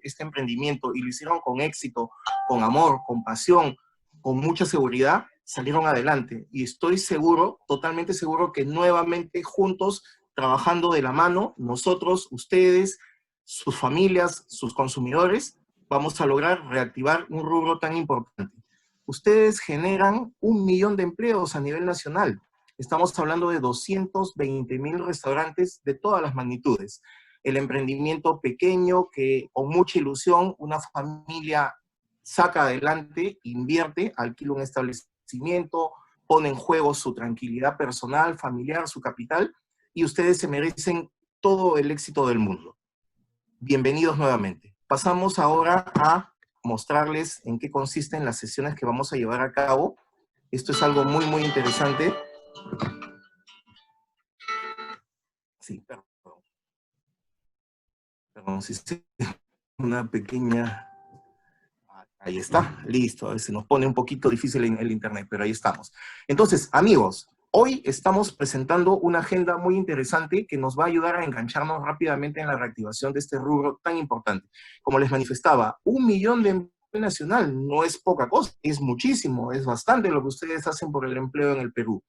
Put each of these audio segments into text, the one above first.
este emprendimiento y lo hicieron con éxito, con amor, con pasión, con mucha seguridad, salieron adelante. Y estoy seguro, totalmente seguro, que nuevamente juntos, trabajando de la mano, nosotros, ustedes, sus familias, sus consumidores, vamos a lograr reactivar un rubro tan importante. Ustedes generan 1 millón de empleos a nivel nacional. Estamos hablando de 220.000 restaurantes de todas las magnitudes. El emprendimiento pequeño que con mucha ilusión una familia saca adelante, invierte, alquila un establecimiento, pone en juego su tranquilidad personal, familiar, su capital, y ustedes se merecen todo el éxito del mundo. Bienvenidos nuevamente. Pasamos ahora a mostrarles en qué consisten las sesiones que vamos a llevar a cabo. Esto es algo muy, muy interesante. Sí, perdón. Perdón, si una pequeña... Ahí está, listo. A veces nos pone un poquito difícil en el internet, pero ahí estamos. Entonces, amigos, hoy estamos presentando una agenda muy interesante que nos va a ayudar a engancharnos rápidamente en la reactivación de este rubro tan importante. Como les manifestaba, 1 millón de empleo nacional no es poca cosa, es muchísimo, es bastante lo que ustedes hacen por el empleo en el Perú.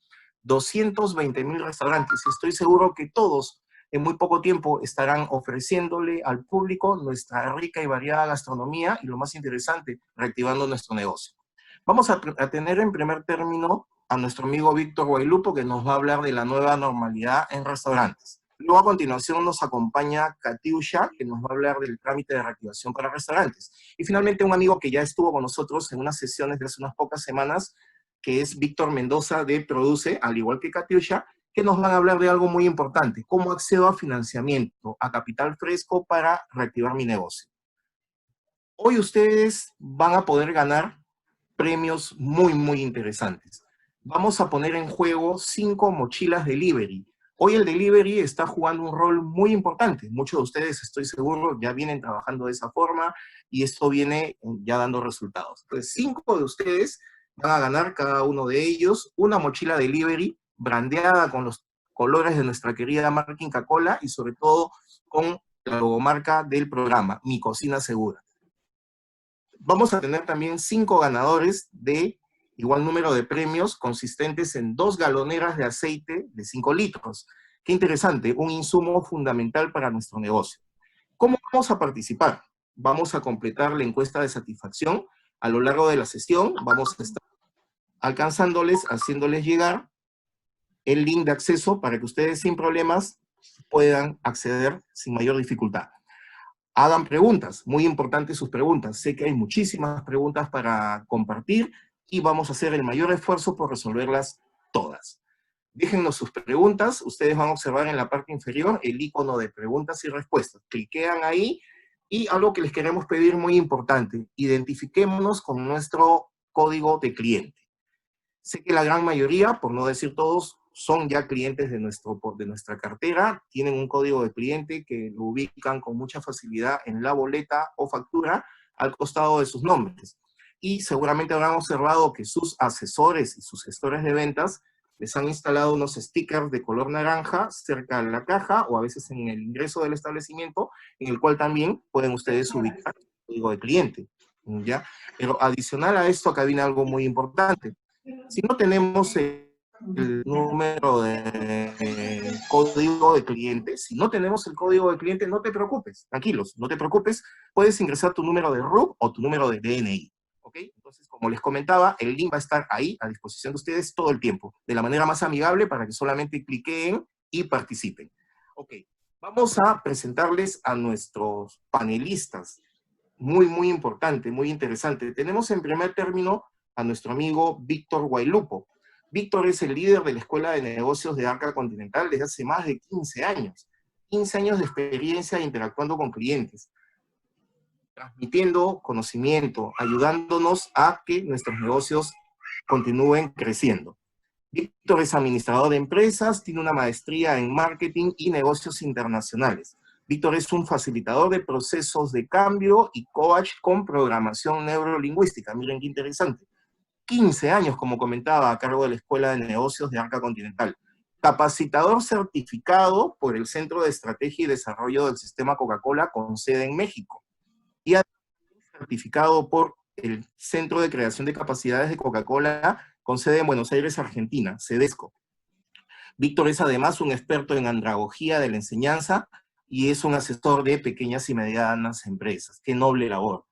220.000 restaurantes, y estoy seguro que todos en muy poco tiempo estarán ofreciéndole al público nuestra rica y variada gastronomía y, lo más interesante, reactivando nuestro negocio. Vamos a tener en primer término a nuestro amigo Víctor Guaylupo, que nos va a hablar de la nueva normalidad en restaurantes. Luego, a continuación, nos acompaña Katiusha, que nos va a hablar del trámite de reactivación para restaurantes. Y finalmente, un amigo que ya estuvo con nosotros en unas sesiones de hace unas pocas semanas, que es Víctor Mendoza de Produce, al igual que Katiusha, que nos van a hablar de algo muy importante: cómo accedo a financiamiento, a capital fresco para reactivar mi negocio. Hoy ustedes van a poder ganar premios muy, muy interesantes. Vamos a poner en juego 5 mochilas delivery. Hoy el delivery está jugando un rol muy importante. Muchos de ustedes, estoy seguro, ya vienen trabajando de esa forma y esto viene ya dando resultados. Entonces, 5 de ustedes van a ganar, cada uno de ellos, una mochila delivery brandeada con los colores de nuestra querida marca Inca Kola y sobre todo con la logomarca del programa, Mi Cocina Segura. Vamos a tener también 5 ganadores de igual número de premios consistentes en 2 galoneras de aceite de 5 litros. Qué interesante, un insumo fundamental para nuestro negocio. ¿Cómo vamos a participar? Vamos a completar la encuesta de satisfacción. A lo largo de la sesión vamos a estar alcanzándoles, haciéndoles llegar el link de acceso para que ustedes sin problemas puedan acceder sin mayor dificultad. Hagan preguntas, muy importantes sus preguntas. Sé que hay muchísimas preguntas para compartir y vamos a hacer el mayor esfuerzo por resolverlas todas. Déjennos sus preguntas, ustedes van a observar en la parte inferior el icono de preguntas y respuestas. Cliquean ahí y algo que les queremos pedir muy importante: identifiquémonos con nuestro código de cliente. Sé que la gran mayoría, por no decir todos, son ya clientes de nuestra cartera, tienen un código de cliente que lo ubican con mucha facilidad en la boleta o factura al costado de sus nombres. Y seguramente habrán observado que sus asesores y sus gestores de ventas les han instalado unos stickers de color naranja cerca de la caja o a veces en el ingreso del establecimiento, en el cual también pueden ustedes ubicar el código de cliente, ¿ya? Pero adicional a esto, acá viene algo muy importante. Si no tenemos el número de código de cliente, si no tenemos el código de cliente, no te preocupes, tranquilos, no te preocupes, puedes ingresar tu número de RUC o tu número de DNI, ¿ok? Entonces, como les comentaba, el link va a estar ahí a disposición de ustedes todo el tiempo, de la manera más amigable para que solamente cliquen y participen. Ok, vamos a presentarles a nuestros panelistas. Muy, muy importante, muy interesante. Tenemos en primer término a nuestro amigo Víctor Guaylupo. Víctor es el líder de la Escuela de Negocios de Arca Continental desde hace más de 15 años. 15 años de experiencia interactuando con clientes, transmitiendo conocimiento, ayudándonos a que nuestros negocios continúen creciendo. Víctor es administrador de empresas, tiene una maestría en marketing y negocios internacionales. Víctor es un facilitador de procesos de cambio y coach con programación neurolingüística. Miren qué interesante. 15 años, como comentaba, a cargo de la Escuela de Negocios de Arca Continental. Capacitador certificado por el Centro de Estrategia y Desarrollo del Sistema Coca-Cola con sede en México. y certificado por el Centro de Creación de Capacidades de Coca-Cola con sede en Buenos Aires, Argentina, CEDESCO. Víctor es además un experto en andragogía de la enseñanza y es un asesor de pequeñas y medianas empresas. Qué noble labor.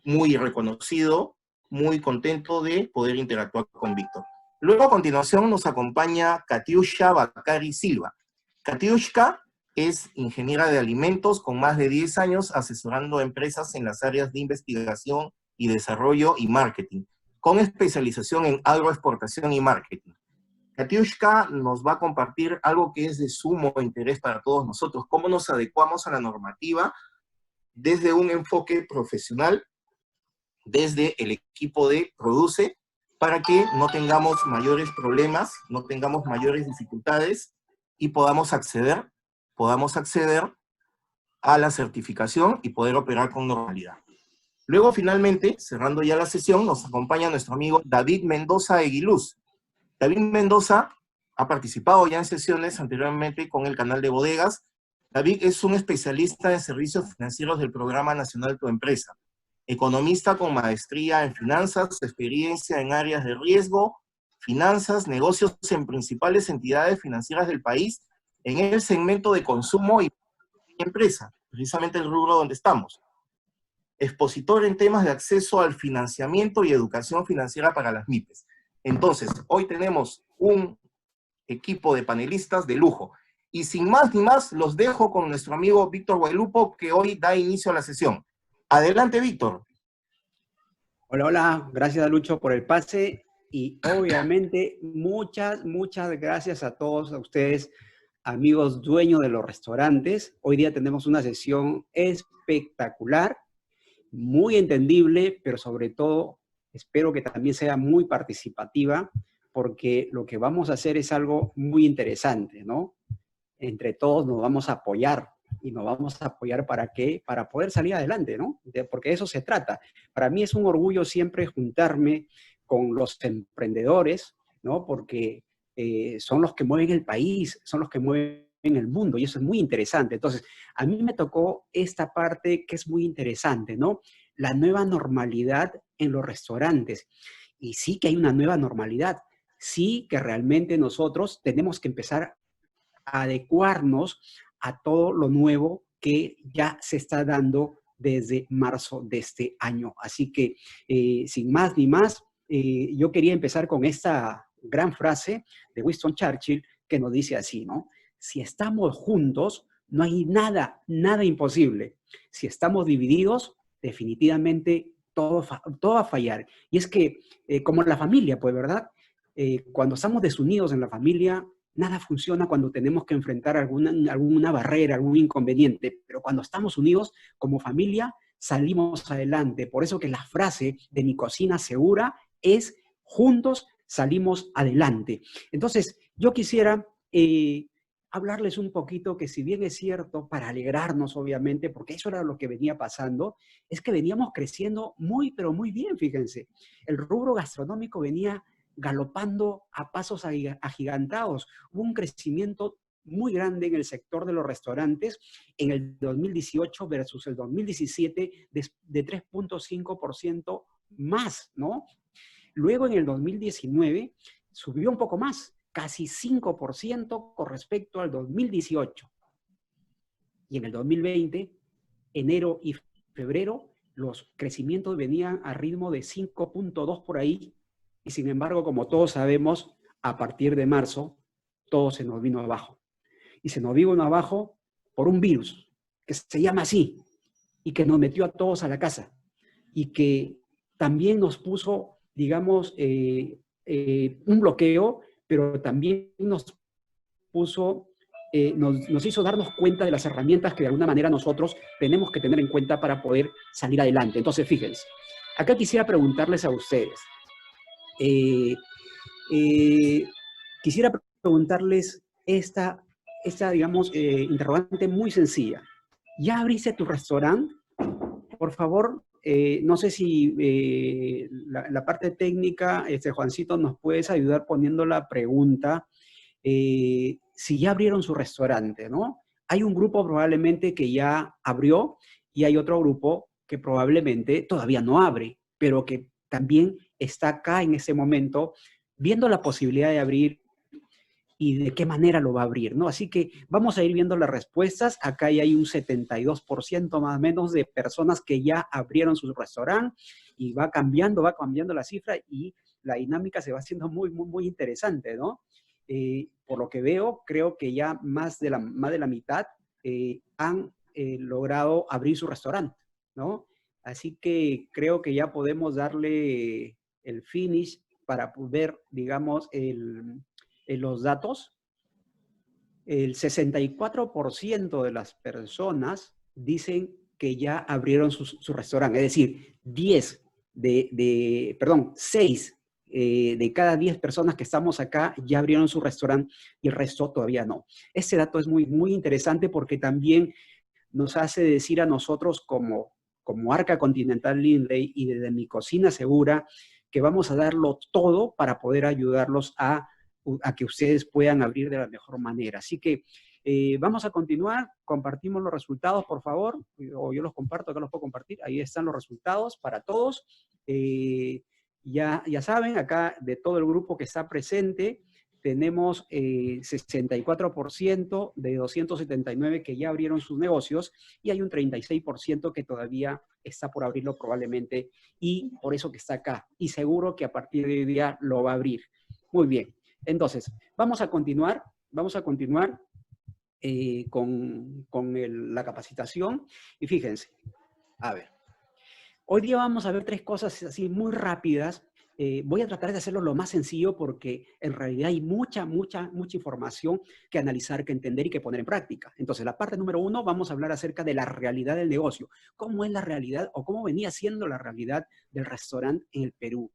Muy reconocido, muy contento de poder interactuar con Víctor. Luego, a continuación, nos acompaña Katiuska Bacari Silva. Katiuska es ingeniera de alimentos con más de 10 años asesorando a empresas en las áreas de investigación y desarrollo y marketing, con especialización en agroexportación y marketing. Katiuska nos va a compartir algo que es de sumo interés para todos nosotros, cómo nos adecuamos a la normativa desde un enfoque profesional, desde el equipo de Produce, para que no tengamos mayores problemas, no tengamos mayores dificultades y podamos acceder a la certificación y poder operar con normalidad. Luego, finalmente, cerrando ya la sesión, nos acompaña nuestro amigo David Mendoza Eguiluz. David Mendoza ha participado ya en sesiones anteriormente con el canal de bodegas. David es un especialista en servicios financieros del Programa Nacional Tu Empresa, economista con maestría en finanzas, experiencia en áreas de riesgo, finanzas, negocios en principales entidades financieras del país, en el segmento de consumo y empresa, precisamente el rubro donde estamos. Expositor en temas de acceso al financiamiento y educación financiera para las MIPES. Entonces, hoy tenemos un equipo de panelistas de lujo. Y sin más ni más, los dejo con nuestro amigo Víctor Guailupo, que hoy da inicio a la sesión. Adelante, Víctor. Hola, hola. Gracias, Lucho, por el pase. Y obviamente, muchas gracias a todos ustedes, amigos dueños de los restaurantes. Hoy día tenemos una sesión espectacular, muy entendible, pero sobre todo espero que también sea muy participativa, porque lo que vamos a hacer es algo muy interesante, ¿no? Entre todos nos vamos a apoyar. ¿Y nos vamos a apoyar para qué? Para poder salir adelante, ¿no? Porque de eso se trata. Para mí es un orgullo siempre juntarme con los emprendedores, ¿no? Porque son los que mueven el país, son los que mueven el mundo, y eso es muy interesante. Entonces, a mí me tocó esta parte que es muy interesante, ¿no? La nueva normalidad en los restaurantes. Y sí que hay una nueva normalidad. Sí que realmente nosotros tenemos que empezar a adecuarnos a todo lo nuevo que ya se está dando desde marzo de este año. Así que, sin más ni más, yo quería empezar con esta gran frase de Winston Churchill que nos dice así, ¿no? Si estamos juntos, no hay nada imposible. Si estamos divididos, definitivamente todo va a fallar. Y es que, como la familia, pues, ¿verdad? Cuando estamos desunidos en la familia, nada funciona cuando tenemos que enfrentar alguna barrera, algún inconveniente, pero cuando estamos unidos como familia, salimos adelante. Por eso que la frase de mi cocina segura es juntos salimos adelante. Entonces, yo quisiera hablarles un poquito que, si bien es cierto, para alegrarnos obviamente, porque eso era lo que venía pasando, es que veníamos creciendo muy, pero muy bien, fíjense. El rubro gastronómico venía galopando a pasos agigantados. Hubo un crecimiento muy grande en el sector de los restaurantes en el 2018 versus el 2017 de 3.5% más, ¿no? Luego en el 2019 subió un poco más, casi 5% con respecto al 2018. Y en el 2020, enero y febrero, los crecimientos venían a ritmo de 5.2 por ahí. Y sin embargo, como todos sabemos, a partir de marzo, todo se nos vino abajo. Y se nos vino abajo por un virus que se llama así y que nos metió a todos a la casa y que también nos puso, digamos, un bloqueo, pero también nos puso, nos hizo darnos cuenta de las herramientas que de alguna manera nosotros tenemos que tener en cuenta para poder salir adelante. Entonces, fíjense, acá quisiera preguntarles a ustedes, quisiera preguntarles esta digamos, interrogante muy sencilla. ¿Ya abriste tu restaurante? Por favor, no sé si la parte técnica, Juancito, nos puedes ayudar poniendo la pregunta. Si ya abrieron su restaurante, ¿no? Hay un grupo probablemente que ya abrió y hay otro grupo que probablemente todavía no abre, pero que también está acá en ese momento viendo la posibilidad de abrir y de qué manera lo va a abrir, ¿no? Así que vamos a ir viendo las respuestas. Acá ya hay un 72% más o menos de personas que ya abrieron su restaurante y va cambiando la cifra y la dinámica se va haciendo muy, muy, muy interesante, ¿no? Por lo que veo, creo que ya más de la mitad han logrado abrir su restaurante, ¿no? Así que creo que ya podemos darle el finish para ver, digamos, los datos. El 64% de las personas dicen que ya abrieron su restaurante. Es decir, 6 de cada 10 personas que estamos acá ya abrieron su restaurante y el resto todavía no. Ese dato es muy, muy interesante porque también nos hace decir a nosotros como Arca Continental Lindley y desde Mi Cocina Segura que vamos a darlo todo para poder ayudarlos a que ustedes puedan abrir de la mejor manera. Así que vamos a continuar, compartimos los resultados, por favor, o yo los comparto, acá los puedo compartir, ahí están los resultados para todos. Ya saben, acá de todo el grupo que está presente, tenemos 64% de 279 que ya abrieron sus negocios y hay un 36% que todavía está por abrirlo probablemente y por eso que está acá. Y seguro que a partir de hoy día lo va a abrir. Muy bien. Entonces, vamos a continuar con la capacitación. Y fíjense, a ver, hoy día vamos a ver 3 cosas así muy rápidas. Voy a tratar de hacerlo lo más sencillo porque en realidad hay mucha información que analizar, que entender y que poner en práctica. Entonces, la parte número 1, vamos a hablar acerca de la realidad del negocio. ¿Cómo es la realidad o cómo venía siendo la realidad del restaurante en el Perú?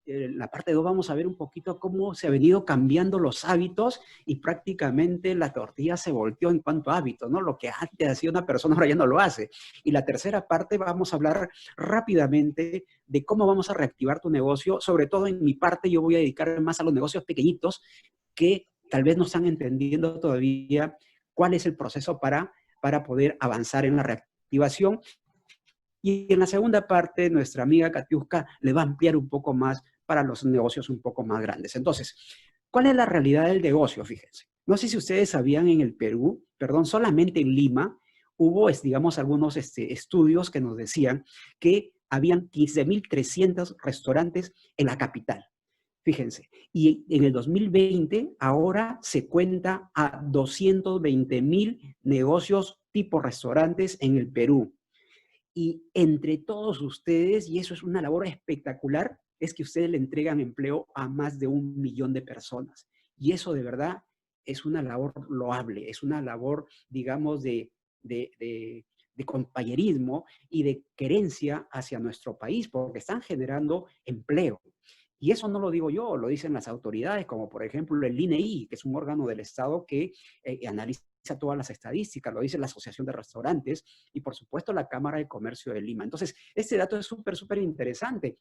En la parte 2 vamos a ver un poquito cómo se han venido cambiando los hábitos y prácticamente la tortilla se volteó en cuanto a hábitos, ¿no? Lo que antes hacía una persona ahora ya no lo hace. Y la tercera parte vamos a hablar rápidamente de cómo vamos a reactivar tu negocio. Sobre todo en mi parte yo voy a dedicar más a los negocios pequeñitos que tal vez no están entendiendo todavía cuál es el proceso para poder avanzar en la reactivación. Y en la segunda parte, nuestra amiga Katiuska le va a ampliar un poco más para los negocios un poco más grandes. Entonces, ¿cuál es la realidad del negocio? Fíjense. No sé si ustedes sabían en el Perú, perdón, solamente en Lima, hubo, digamos, algunos estudios que nos decían que habían 15.300 restaurantes en la capital. Fíjense, y en el 2020 ahora se cuenta a 220.000 negocios tipo restaurantes en el Perú. Y entre todos ustedes, y eso es una labor espectacular, es que ustedes le entregan empleo a más de 1 millón de personas. Y eso de verdad es una labor loable, es una labor, digamos, de compañerismo y de querencia hacia nuestro país, porque están generando empleo. Y eso no lo digo yo, lo dicen las autoridades, como por ejemplo el INEI, que es un órgano del Estado que analiza todas las estadísticas, lo dice la Asociación de Restaurantes y por supuesto la Cámara de Comercio de Lima. Entonces, este dato es súper interesante.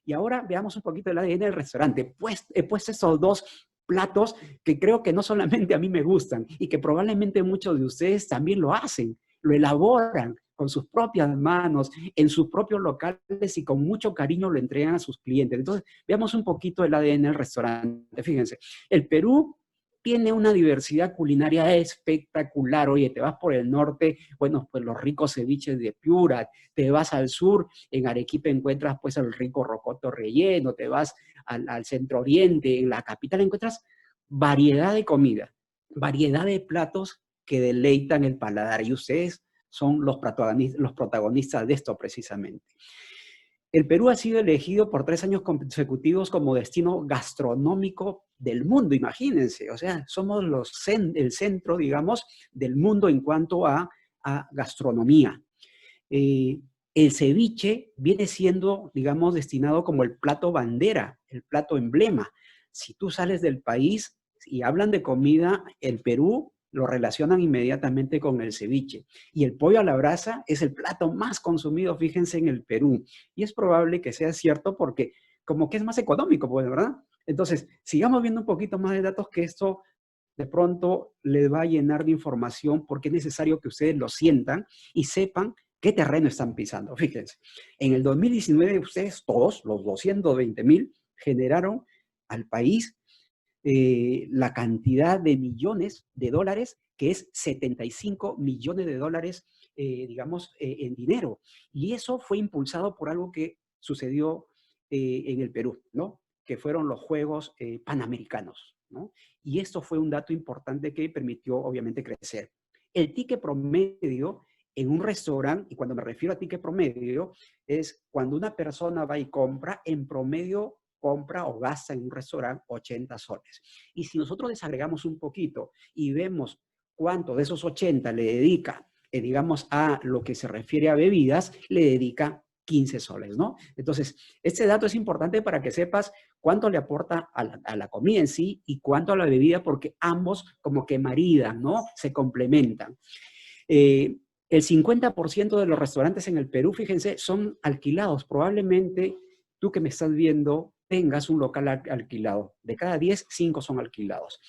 Y ahora veamos un poquito el ADN del restaurante. Pues he puesto estos 2 platos que creo que no solamente a mí me gustan y que probablemente muchos de ustedes también lo hacen, lo elaboran con sus propias manos, en sus propios locales y con mucho cariño lo entregan a sus clientes. Entonces, veamos un poquito el ADN del restaurante. Fíjense, el Perú tiene una diversidad culinaria espectacular. Oye, te vas por el norte, bueno, pues los ricos ceviches de Piura, te vas al sur, en Arequipa encuentras pues el rico rocoto relleno, te vas al centro oriente, en la capital encuentras variedad de comida, variedad de platos que deleitan el paladar y ustedes son los protagonistas de esto precisamente. El Perú ha sido elegido por 3 años consecutivos como destino gastronómico del mundo, imagínense. O sea, somos el centro, digamos, del mundo en cuanto a gastronomía. El ceviche viene siendo, digamos, destinado como el plato bandera, el plato emblema. Si tú sales del país y hablan de comida, el Perú lo relacionan inmediatamente con el ceviche. Y el pollo a la brasa es el plato más consumido, fíjense, en el Perú. Y es probable que sea cierto porque como que es más económico, pues, ¿verdad? Entonces, sigamos viendo un poquito más de datos que esto de pronto les va a llenar de información porque es necesario que ustedes lo sientan y sepan ¿Qué terreno están pisando? Fíjense, en el 2019 ustedes todos, los 220.000, generaron al país la cantidad de millones de dólares, que es 75 millones de dólares, digamos, en dinero. Y eso fue impulsado por algo que sucedió en el Perú, ¿no? Que fueron los Juegos Panamericanos, ¿no? Y esto fue un dato importante que permitió, obviamente, crecer. El ticket promedio en un restaurante, y cuando me refiero a ticket promedio, es cuando una persona va y compra, en promedio compra o gasta en un restaurante 80 soles. Y si nosotros desagregamos un poquito y vemos cuánto de esos 80 le dedica, digamos, a lo que se refiere a bebidas, le dedica 15 soles, ¿no? Entonces, este dato es importante para que sepas cuánto le aporta a la comida en sí y cuánto a la bebida, porque ambos como que maridan, ¿no? Se complementan. El 50% de los restaurantes en el Perú, fíjense, son alquilados. Probablemente tú que me estás viendo tengas un local alquilado. De cada 10, 5 son alquilados.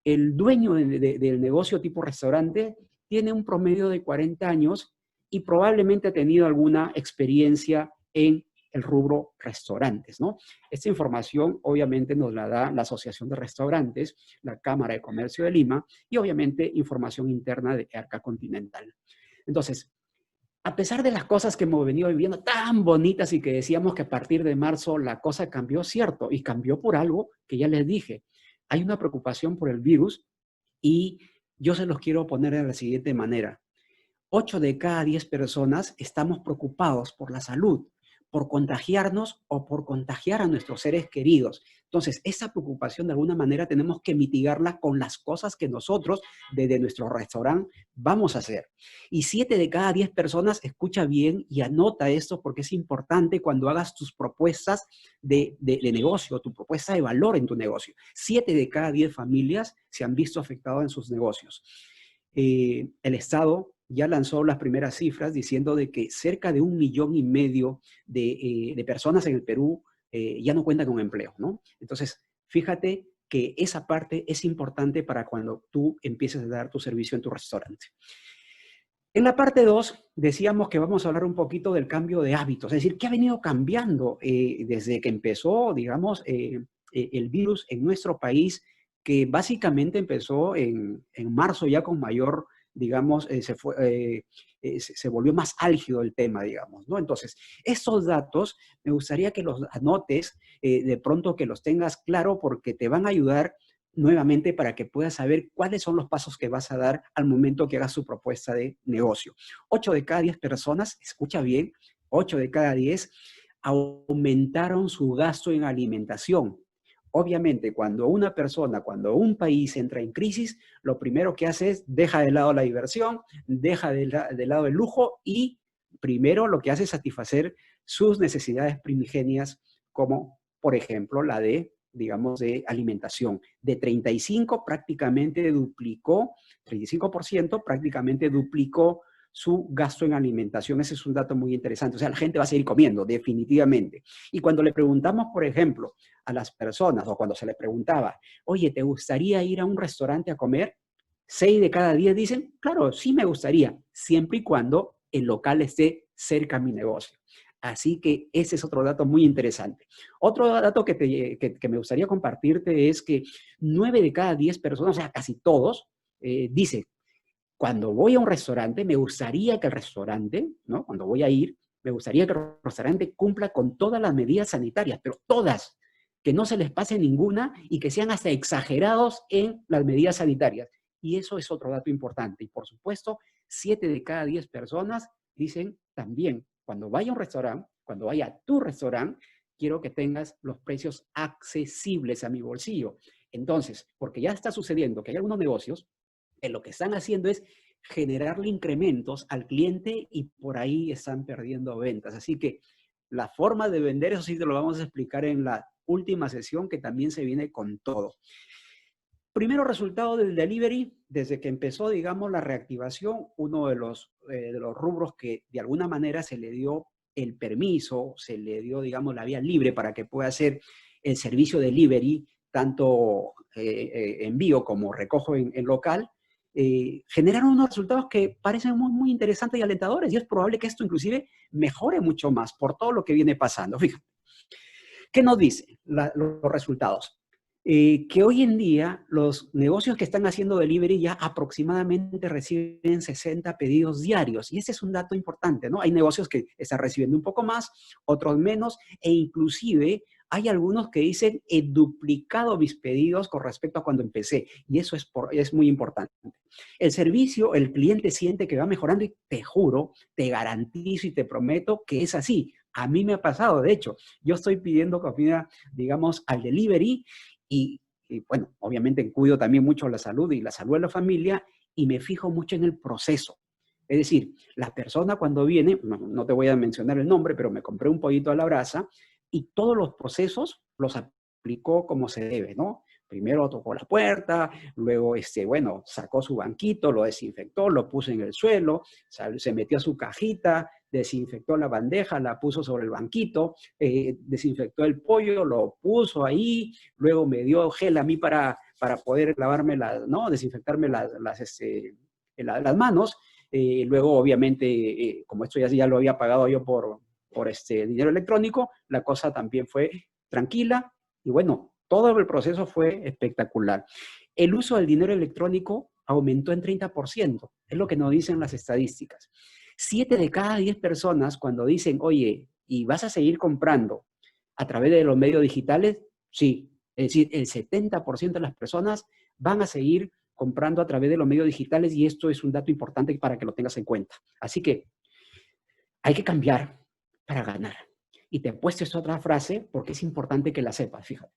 El dueño del negocio tipo restaurante tiene un promedio de 40 años y probablemente ha tenido alguna experiencia en el rubro restaurantes, ¿no? Esta información obviamente nos la da la Asociación de Restaurantes, la Cámara de Comercio de Lima y obviamente información interna de Arca Continental. Entonces, a pesar de las cosas que hemos venido viviendo tan bonitas y que decíamos que a partir de marzo la cosa cambió, cierto, y cambió por algo que ya les dije. Hay una preocupación por el virus y yo se los quiero poner de la siguiente manera. 8 de cada 10 personas estamos preocupados por la salud, por contagiarnos o por contagiar a nuestros seres queridos. Entonces, esa preocupación de alguna manera tenemos que mitigarla con las cosas que nosotros desde nuestro restaurante vamos a hacer. Y 7 de cada 10 personas, escucha bien y anota esto porque es importante cuando hagas tus propuestas de negocio, tu propuesta de valor en tu negocio. 7 de cada 10 familias se han visto afectadas en sus negocios. El Estado ya lanzó las primeras cifras diciendo de que cerca de 1,5 millones de personas en el Perú ya no cuentan con empleo, ¿no? Entonces, fíjate que esa parte es importante para cuando tú empieces a dar tu servicio en tu restaurante. En la parte 2 decíamos que vamos a hablar un poquito del cambio de hábitos, es decir, qué ha venido cambiando desde que empezó, digamos, el virus en nuestro país, que básicamente empezó en marzo ya con mayor, digamos, se volvió más álgido el tema, digamos, ¿no? Entonces, estos datos me gustaría que los anotes, de pronto que los tengas claro, porque te van a ayudar nuevamente para que puedas saber cuáles son los pasos que vas a dar al momento que hagas tu propuesta de negocio. 8 de cada 10 personas, escucha bien, 8 de cada 10 aumentaron su gasto en alimentación. Obviamente, cuando una persona, cuando un país entra en crisis, lo primero que hace es deja de lado la diversión, deja de lado el lujo y primero lo que hace es satisfacer sus necesidades primigenias, como por ejemplo la de, digamos, de alimentación. De 35 prácticamente duplicó, 35% prácticamente duplicó su gasto en alimentación. Ese es un dato muy interesante. O sea, la gente va a seguir comiendo, definitivamente. Y cuando le preguntamos, por ejemplo, a las personas, o cuando se les preguntaba, oye, ¿te gustaría ir a un restaurante a comer? 6 de cada 10 dicen, claro, sí me gustaría, siempre y cuando el local esté cerca a mi negocio. Así que ese es otro dato muy interesante. Otro dato que me gustaría compartirte es que 9 de cada 10 personas, o sea, casi todos, dicen, cuando voy a un restaurante, me gustaría que el restaurante, ¿no? Cuando voy a ir, me gustaría que el restaurante cumpla con todas las medidas sanitarias, pero todas, que no se les pase ninguna y que sean hasta exagerados en las medidas sanitarias. Y eso es otro dato importante. Y por supuesto, 7 de cada 10 personas dicen también, cuando vaya a un restaurante, cuando vaya a tu restaurante, quiero que tengas los precios accesibles a mi bolsillo. Entonces, porque ya está sucediendo que hay algunos negocios que lo que están haciendo es generarle incrementos al cliente y por ahí están perdiendo ventas. Así que la forma de vender, eso sí te lo vamos a explicar en la última sesión, que también se viene con todo. Primero resultado del delivery, desde que empezó, digamos, la reactivación, uno de los rubros que de alguna manera se le dio el permiso, se le dio, digamos, la vía libre para que pueda hacer el servicio delivery, tanto envío como recojo en local, generaron unos resultados que parecen muy, muy interesantes y alentadores, y es probable que esto inclusive mejore mucho más por todo lo que viene pasando. Fíjate, ¿qué nos dicen los resultados? Que hoy en día los negocios que están haciendo delivery ya aproximadamente reciben 60 pedidos diarios. Y ese es un dato importante, ¿no? Hay negocios que están recibiendo un poco más, otros menos, e inclusive hay algunos que dicen he duplicado mis pedidos con respecto a cuando empecé. Y eso es muy importante. El servicio, el cliente siente que va mejorando y te juro, te garantizo y te prometo que es así. A mí me ha pasado, de hecho, yo estoy pidiendo comida, digamos, al delivery bueno, obviamente cuido también mucho la salud y la salud de la familia y me fijo mucho en el proceso. Es decir, la persona cuando viene, no te voy a mencionar el nombre, pero me compré un pollito a la brasa y todos los procesos los aplicó como se debe, ¿no? Primero tocó la puerta, luego, bueno, sacó su banquito, lo desinfectó, lo puso en el suelo, se metió a su cajita, desinfectó la bandeja, la puso sobre el banquito, desinfectó el pollo, lo puso ahí, luego me dio gel a mí para poder lavarme, ¿no? Desinfectarme las manos. Luego, obviamente, como esto ya lo había pagado yo por dinero electrónico, la cosa también fue tranquila y bueno, todo el proceso fue espectacular. El uso del dinero electrónico aumentó en 30%, es lo que nos dicen las estadísticas. 7 de cada 10 personas cuando dicen, oye, ¿y vas a seguir comprando a través de los medios digitales? Sí, es decir, el 70% de las personas van a seguir comprando a través de los medios digitales y esto es un dato importante para que lo tengas en cuenta. Así que hay que cambiar para ganar. Y te he puesto esta otra frase porque es importante que la sepas, fíjate.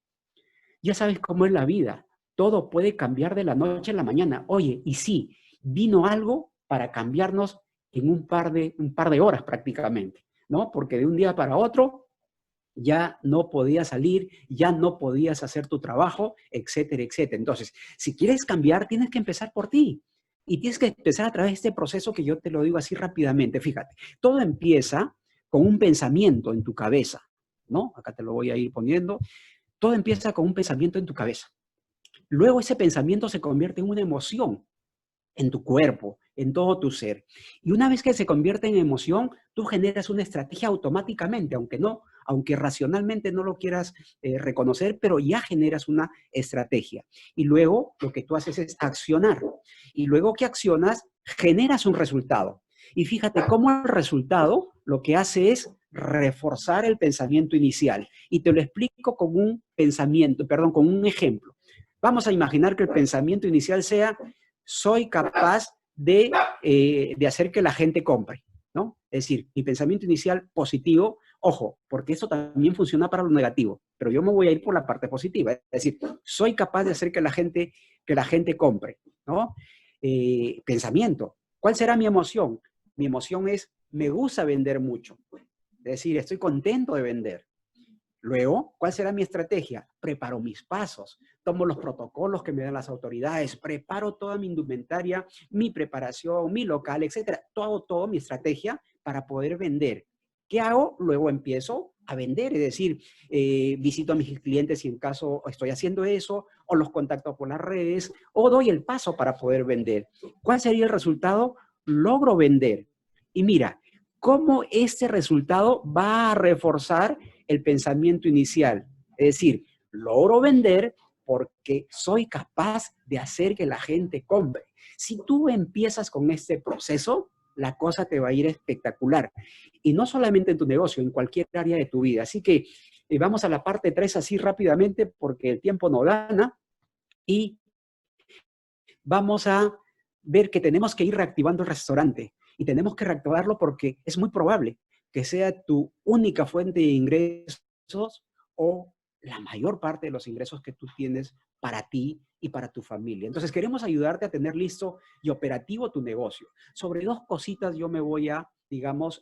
Ya sabes cómo es la vida. Todo puede cambiar de la noche a la mañana. Oye, y sí, vino algo para cambiarnos en un par de horas prácticamente, ¿no? Porque de un día para otro ya no podías salir, ya no podías hacer tu trabajo, etcétera, etcétera. Entonces, si quieres cambiar, tienes que empezar por ti. Y tienes que empezar a través de este proceso que yo te lo digo así rápidamente. Fíjate, todo empieza con un pensamiento en tu cabeza, ¿no? Acá te lo voy a ir poniendo. Todo empieza con un pensamiento en tu cabeza. Luego ese pensamiento se convierte en una emoción en tu cuerpo, en todo tu ser. Y una vez que se convierte en emoción, tú generas una estrategia automáticamente, aunque racionalmente no lo quieras reconocer, pero ya generas una estrategia. Y luego lo que tú haces es accionar. Y luego que accionas, generas un resultado. Y fíjate cómo el resultado lo que hace es reforzar el pensamiento inicial. Y te lo explico con con un ejemplo. Vamos a imaginar que el pensamiento inicial sea soy capaz de hacer que la gente compre, ¿no? Es decir, mi pensamiento inicial positivo, ojo, porque eso también funciona para lo negativo, pero yo me voy a ir por la parte positiva, es decir, soy capaz de hacer que la gente compre, ¿no? Pensamiento, ¿cuál será mi emoción? Mi emoción es, me gusta vender mucho, es decir, estoy contento de vender. Luego, ¿cuál será mi estrategia? Preparo mis pasos, tomo los protocolos que me dan las autoridades, preparo toda mi indumentaria, mi preparación, mi local, etcétera. Todo mi estrategia para poder vender. ¿Qué hago? Luego empiezo a vender, es decir, visito a mis clientes si en caso estoy haciendo eso, o los contacto por las redes, o doy el paso para poder vender. ¿Cuál sería el resultado? Logro vender. Y mira, cómo este resultado va a reforzar el pensamiento inicial. Es decir, logro vender porque soy capaz de hacer que la gente compre. Si tú empiezas con este proceso, la cosa te va a ir espectacular. Y no solamente en tu negocio, en cualquier área de tu vida. Así que vamos a la parte 3 así rápidamente porque el tiempo no gana y vamos a ver que tenemos que ir reactivando el restaurante y tenemos que reactivarlo porque es muy probable que sea tu única fuente de ingresos o la mayor parte de los ingresos que tú tienes para ti y para tu familia. Entonces, queremos ayudarte a tener listo y operativo tu negocio. Sobre dos cositas yo me voy a, digamos,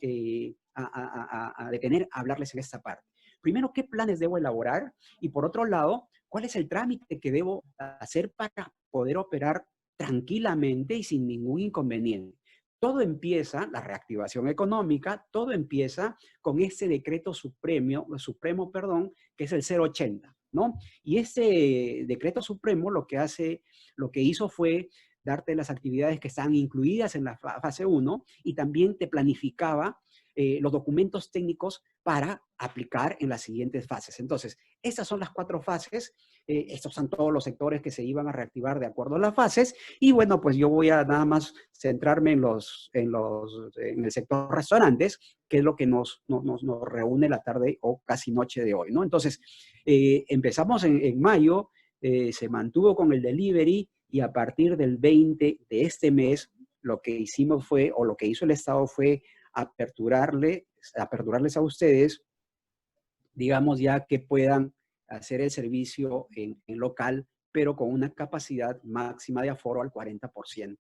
a detener a hablarles en esta parte. Primero, ¿qué planes debo elaborar? Y por otro lado, ¿cuál es el trámite que debo hacer para poder operar tranquilamente y sin ningún inconveniente? Todo empieza, la reactivación económica, todo empieza con este decreto supremo, que es el 080, ¿no? Y este decreto supremo lo que hizo fue darte las actividades que están incluidas en la fase 1 y también te planificaba los documentos técnicos para aplicar en las siguientes fases. Entonces, estas son las 4 fases. Estos son todos los sectores que se iban a reactivar de acuerdo a las fases. Y bueno, pues yo voy a nada más centrarme en el sector restaurantes, que es lo que nos reúne la tarde o casi noche de hoy, ¿no? Entonces, empezamos en mayo, se mantuvo con el delivery y a partir del 20 de este mes, lo que hicimos fue, o lo que hizo el Estado fue aperturarles a ustedes, digamos ya que puedan hacer el servicio en local, pero con una capacidad máxima de aforo al 40%.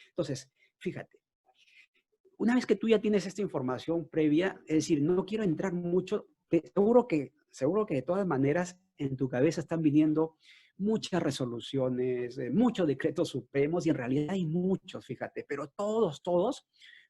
Entonces, fíjate, una vez que tú ya tienes esta información previa, es decir, no quiero entrar mucho, seguro que de todas maneras en tu cabeza están viniendo muchas resoluciones, muchos decretos supremos, y en realidad hay muchos, fíjate, pero todos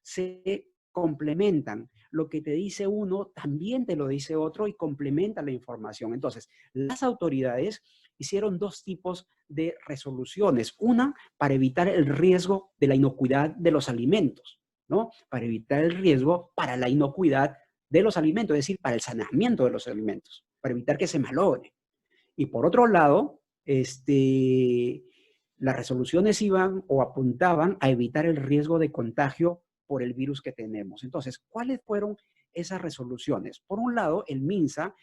se complementan. Lo que te dice uno también te lo dice otro y complementa la información. Entonces, las autoridades hicieron 2 tipos de resoluciones. Una, para evitar el riesgo de la inocuidad de los alimentos, ¿no? Para evitar el riesgo para la inocuidad de los alimentos, es decir, para el saneamiento de los alimentos, para evitar que se malogre. Y por otro lado, las resoluciones iban o apuntaban a evitar el riesgo de contagio por el virus que tenemos. Entonces, ¿cuáles fueron esas resoluciones? Por un lado, el MINSA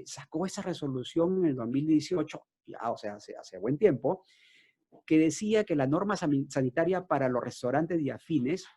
sacó esa resolución en el 2018, ya, o sea, hace buen tiempo, que decía que la norma sanitaria para los restaurantes y afines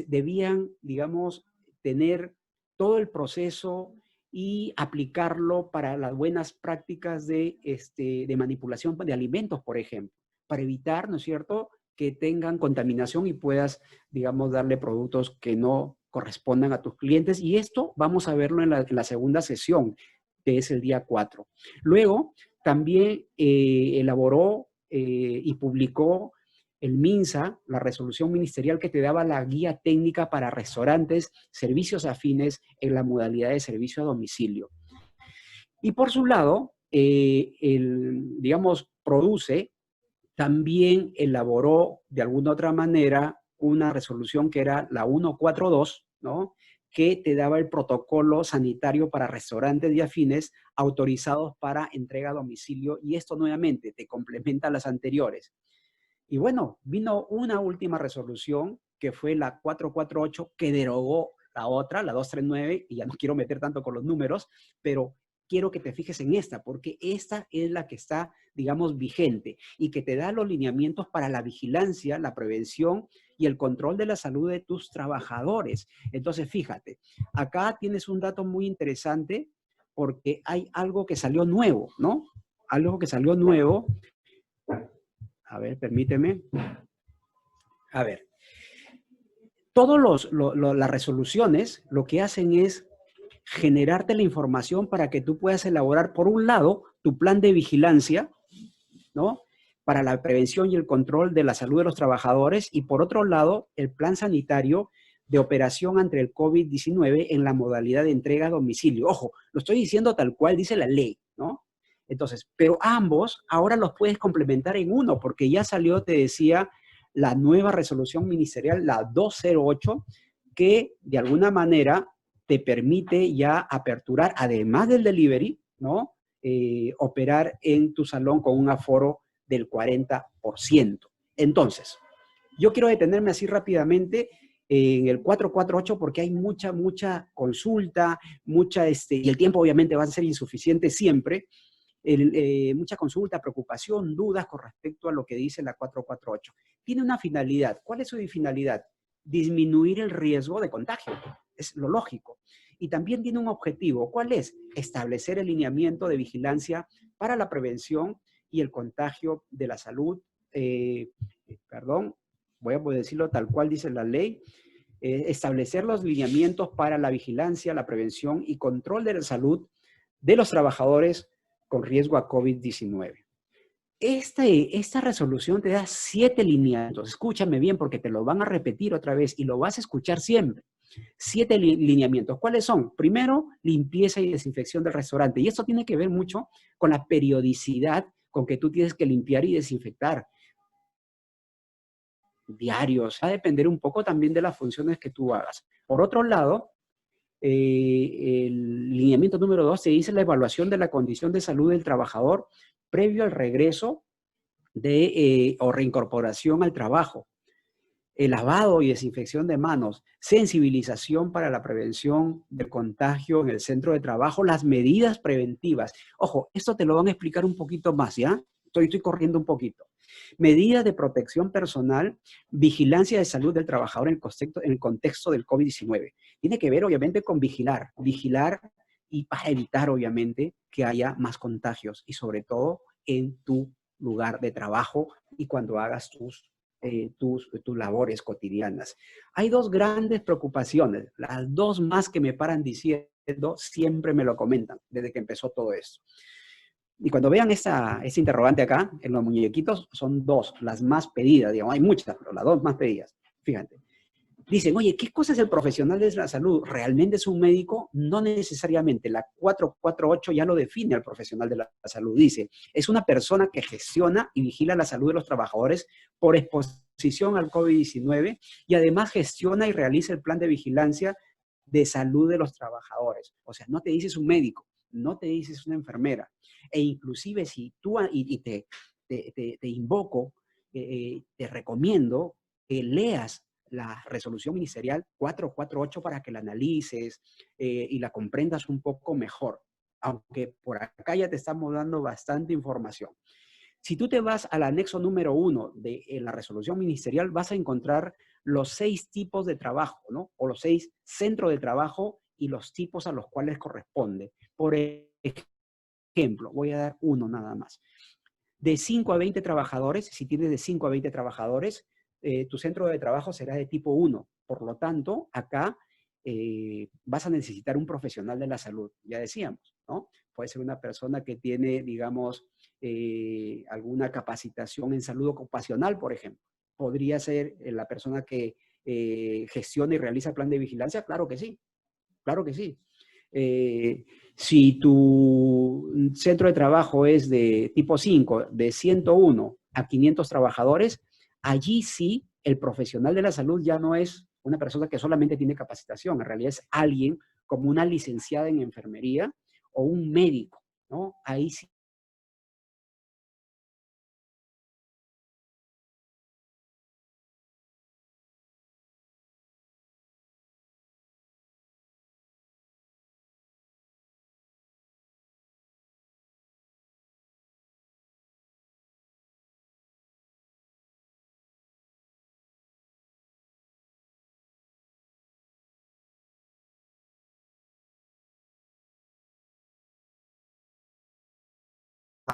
debían, digamos, tener todo el proceso y aplicarlo para las buenas prácticas de manipulación de alimentos, por ejemplo, para evitar, ¿no es cierto?, que tengan contaminación y puedas, digamos, darle productos que no correspondan a tus clientes. Y esto vamos a verlo en la segunda sesión, que es el día 4. Luego, también elaboró y publicó el MINSA, la resolución ministerial que te daba la guía técnica para restaurantes, servicios afines en la modalidad de servicio a domicilio. Y por su lado, digamos, Produce también elaboró de alguna otra manera una resolución que era la 142, ¿no?, que te daba el protocolo sanitario para restaurantes y afines autorizados para entrega a domicilio, y esto nuevamente te complementa a las anteriores. Y bueno, vino una última resolución que fue la 448, que derogó la otra, la 239, y ya no quiero meter tanto con los números, pero quiero que te fijes en esta, porque esta es la que está, digamos, vigente y que te da los lineamientos para la vigilancia, la prevención y el control de la salud de tus trabajadores. Entonces, fíjate, acá tienes un dato muy interesante porque hay algo que salió nuevo, ¿no? Algo que salió nuevo. A ver, permíteme. A ver. Todas las resoluciones lo que hacen es generarte la información para que tú puedas elaborar, por un lado, tu plan de vigilancia, ¿no?, para la prevención y el control de la salud de los trabajadores, y por otro lado, el plan sanitario de operación ante el COVID-19 en la modalidad de entrega a domicilio. Ojo, lo estoy diciendo tal cual dice la ley, ¿no? Entonces, pero ambos ahora los puedes complementar en uno, porque ya salió, te decía, la nueva resolución ministerial, la 208, que de alguna manera te permite ya aperturar, además del delivery, ¿no?, operar en tu salón con un aforo del 40%. Entonces, yo quiero detenerme así rápidamente en el 448 porque hay mucha consulta, y el tiempo obviamente va a ser insuficiente siempre, mucha consulta, preocupación, dudas con respecto a lo que dice la 448. Tiene una finalidad. ¿Cuál es su finalidad? Disminuir el riesgo de contagio. Es lo lógico. Y también tiene un objetivo. ¿Cuál es? Establecer el lineamiento de vigilancia para la prevención y el contagio de la salud. Voy a decirlo tal cual dice la ley. Establecer los lineamientos para la vigilancia, la prevención y control de la salud de los trabajadores con riesgo a COVID-19. Esta resolución te da 7 lineamientos. Escúchame bien porque te lo van a repetir otra vez y lo vas a escuchar siempre. 7 lineamientos. ¿Cuáles son? Primero, limpieza y desinfección del restaurante. Y esto tiene que ver mucho con la periodicidad con que tú tienes que limpiar y desinfectar. diarios. Va a depender un poco también de las funciones que tú hagas. Por otro lado, el lineamiento número 2 se dice la evaluación de la condición de salud del trabajador previo al regreso o reincorporación al trabajo. El lavado y desinfección de manos, sensibilización para la prevención del contagio en el centro de trabajo, las medidas preventivas. Ojo, esto te lo van a explicar un poquito más, ¿ya? Estoy corriendo un poquito. Medidas de protección personal, vigilancia de salud del trabajador en el contexto del COVID-19. Tiene que ver, obviamente, con vigilar y para evitar, obviamente, que haya más contagios y sobre todo en tu lugar de trabajo y cuando hagas tus labores cotidianas. Hay dos grandes preocupaciones, las dos más que me paran diciendo, siempre me lo comentan desde que empezó todo esto. Y cuando vean esa interrogante acá, en los muñequitos, son dos, las más pedidas, digamos, hay muchas, pero las dos más pedidas. Fíjate. Dicen, oye, ¿qué cosa es el profesional de la salud? ¿Realmente es un médico? No necesariamente. La 448 ya lo define al profesional de la salud. Dice, es una persona que gestiona y vigila la salud de los trabajadores por exposición al COVID-19 y además gestiona y realiza el plan de vigilancia de salud de los trabajadores. O sea, no te dices un médico, no te dices una enfermera. E inclusive si tú, y te invoco, te recomiendo que leas la resolución ministerial 448 para que la analices y la comprendas un poco mejor, aunque por acá ya te estamos dando bastante información. Si tú te vas al anexo número 1 de la resolución ministerial, vas a encontrar los 6 tipos de trabajo, ¿no? O los 6 centros de trabajo y los tipos a los cuales corresponde. Por ejemplo, voy a dar uno nada más. De 5 a 20 trabajadores, si tienes de 5 a 20 trabajadores, tu centro de trabajo será de tipo 1. Por lo tanto, acá vas a necesitar un profesional de la salud, ya decíamos, ¿no? Puede ser una persona que tiene, digamos, alguna capacitación en salud ocupacional, por ejemplo. Podría ser la persona que gestiona y realiza el plan de vigilancia, claro que sí, claro que sí. Si tu centro de trabajo es de tipo 5, de 101 a 500 trabajadores, allí sí el profesional de la salud ya no es una persona que solamente tiene capacitación, en realidad es alguien como una licenciada en enfermería o un médico, ¿no? Ahí sí.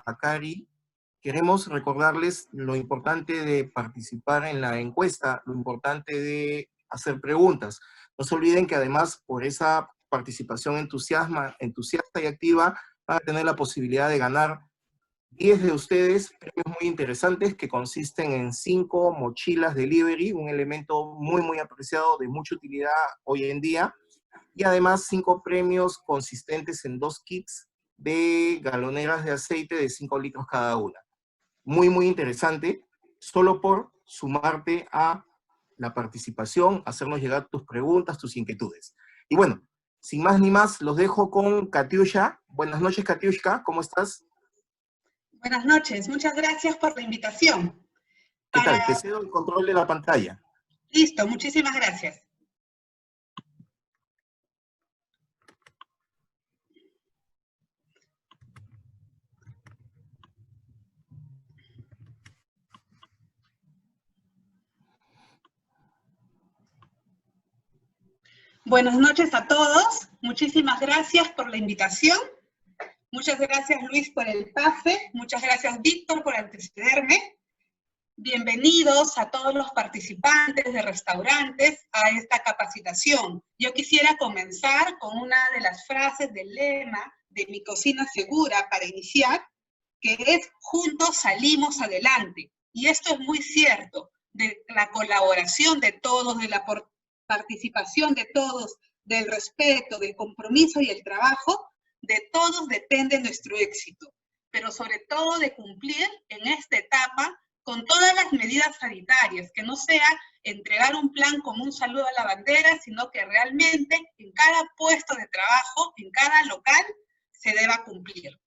A Cari, queremos recordarles lo importante de participar en la encuesta, lo importante de hacer preguntas. No se olviden que además por esa participación entusiasta y activa van a tener la posibilidad de ganar 10 de ustedes premios muy interesantes que consisten en 5 mochilas delivery, un elemento muy, muy apreciado, de mucha utilidad hoy en día, y además 5 premios consistentes en 2 kits de galoneras de aceite de 5 litros cada una. Muy, muy interesante, solo por sumarte a la participación, hacernos llegar tus preguntas, tus inquietudes. Y bueno, sin más ni más, los dejo con Katiusha. Buenas noches, Katiushka, ¿cómo estás? Buenas noches, muchas gracias por la invitación. ¿Qué tal? Te cedo el control de la pantalla. Listo, muchísimas gracias. Buenas noches a todos, muchísimas gracias por la invitación. Muchas gracias Luis por el pase, muchas gracias Víctor por antecederme. Bienvenidos a todos los participantes de restaurantes a esta capacitación. Yo quisiera comenzar con una de las frases del lema de Mi Cocina Segura para iniciar, que es juntos salimos adelante. Y esto es muy cierto, de la colaboración de todos, de la participación de todos, del respeto, del compromiso y el trabajo, de todos depende nuestro éxito, pero sobre todo de cumplir en esta etapa con todas las medidas sanitarias, que no sea entregar un plan como un saludo a la bandera, sino que realmente en cada puesto de trabajo, en cada local, se deba cumplir.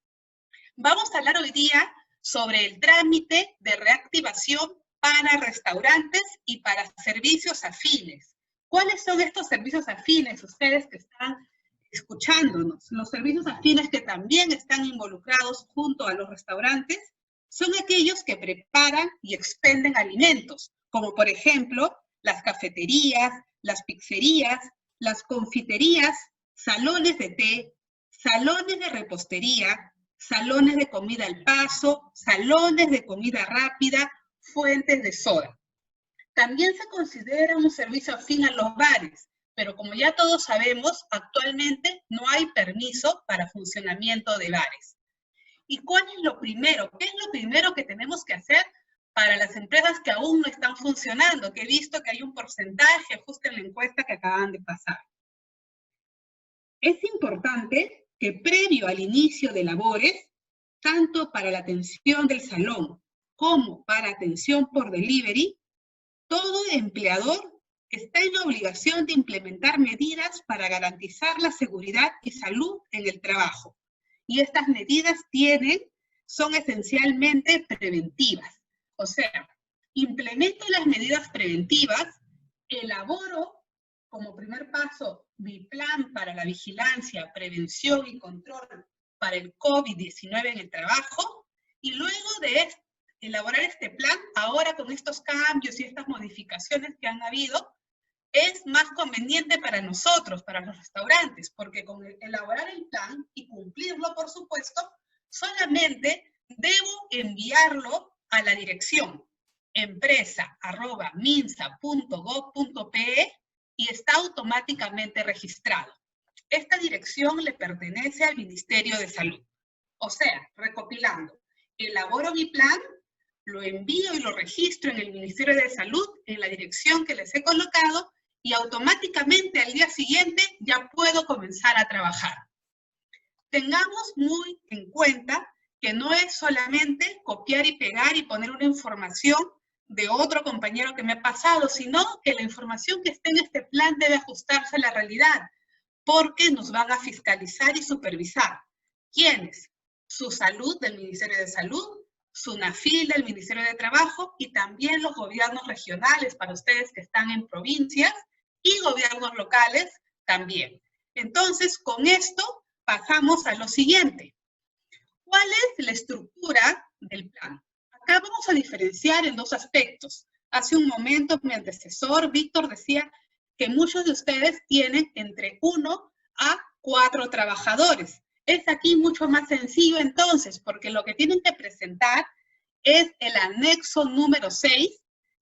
Vamos a hablar hoy día sobre el trámite de reactivación para restaurantes y para servicios afines. ¿Cuáles son estos servicios afines, ustedes que están escuchándonos? Los servicios afines que también están involucrados junto a los restaurantes son aquellos que preparan y expenden alimentos, como por ejemplo las cafeterías, las pizzerías, las confiterías, salones de té, salones de repostería, salones de comida al paso, salones de comida rápida, fuentes de soda. También se considera un servicio afín a los bares, pero como ya todos sabemos, actualmente no hay permiso para funcionamiento de bares. ¿Y cuál es lo primero? ¿Qué es lo primero que tenemos que hacer para las empresas que aún no están funcionando? Que he visto que hay un porcentaje justo en la encuesta que acaban de pasar. Es importante que previo al inicio de labores, tanto para la atención del salón como para atención por delivery, todo empleador está en la obligación de implementar medidas para garantizar la seguridad y salud en el trabajo. Y estas medidas son esencialmente preventivas. O sea, implemento las medidas preventivas, elaboro como primer paso mi plan para la vigilancia, prevención y control para el COVID-19 en el trabajo, y luego de elaborar este plan, ahora con estos cambios y estas modificaciones que han habido, es más conveniente para nosotros, para los restaurantes, porque con elaborar el plan y cumplirlo, por supuesto, solamente debo enviarlo a la dirección empresa@minsa.gov.pe y está automáticamente registrado. Esta dirección le pertenece al Ministerio de Salud. O sea, recopilando, elaboro mi plan, lo envío y lo registro en el Ministerio de Salud, en la dirección que les he colocado, y automáticamente al día siguiente ya puedo comenzar a trabajar. Tengamos muy en cuenta que no es solamente copiar y pegar y poner una información de otro compañero que me ha pasado, sino que la información que esté en este plan debe ajustarse a la realidad, porque nos van a fiscalizar y supervisar. ¿Quiénes? Su salud del Ministerio de Salud, SUNAFIL del Ministerio de Trabajo y también los gobiernos regionales para ustedes que están en provincias y gobiernos locales también. Entonces, con esto pasamos a lo siguiente. ¿Cuál es la estructura del plan? Acá vamos a diferenciar en dos aspectos. Hace un momento mi antecesor, Víctor, decía que muchos de ustedes tienen entre 1 a 4 trabajadores. Es aquí mucho más sencillo entonces, porque lo que tienen que presentar es el anexo número 6,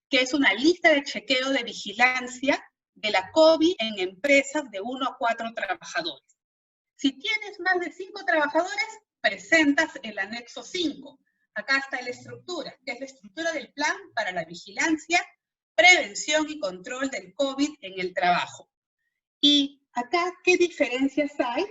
que es una lista de chequeo de vigilancia de la COVID en empresas de 1 a 4 trabajadores. Si tienes más de 5 trabajadores, presentas el anexo 5. Acá está la estructura, que es la estructura del plan para la vigilancia, prevención y control del COVID en el trabajo. Y acá, ¿qué diferencias hay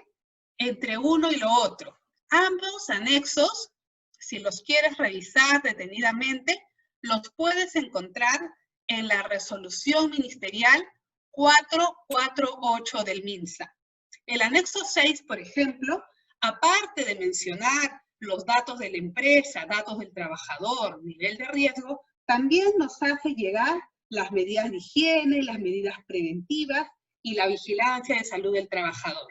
entre uno y lo otro? Ambos anexos, si los quieres revisar detenidamente, los puedes encontrar en la resolución ministerial 448 del MINSA. El anexo 6, por ejemplo, aparte de mencionar los datos de la empresa, datos del trabajador, nivel de riesgo, también nos hace llegar las medidas de higiene, las medidas preventivas y la vigilancia de salud del trabajador.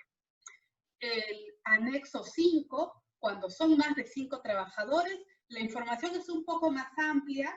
El anexo 5, cuando son más de 5 trabajadores, la información es un poco más amplia,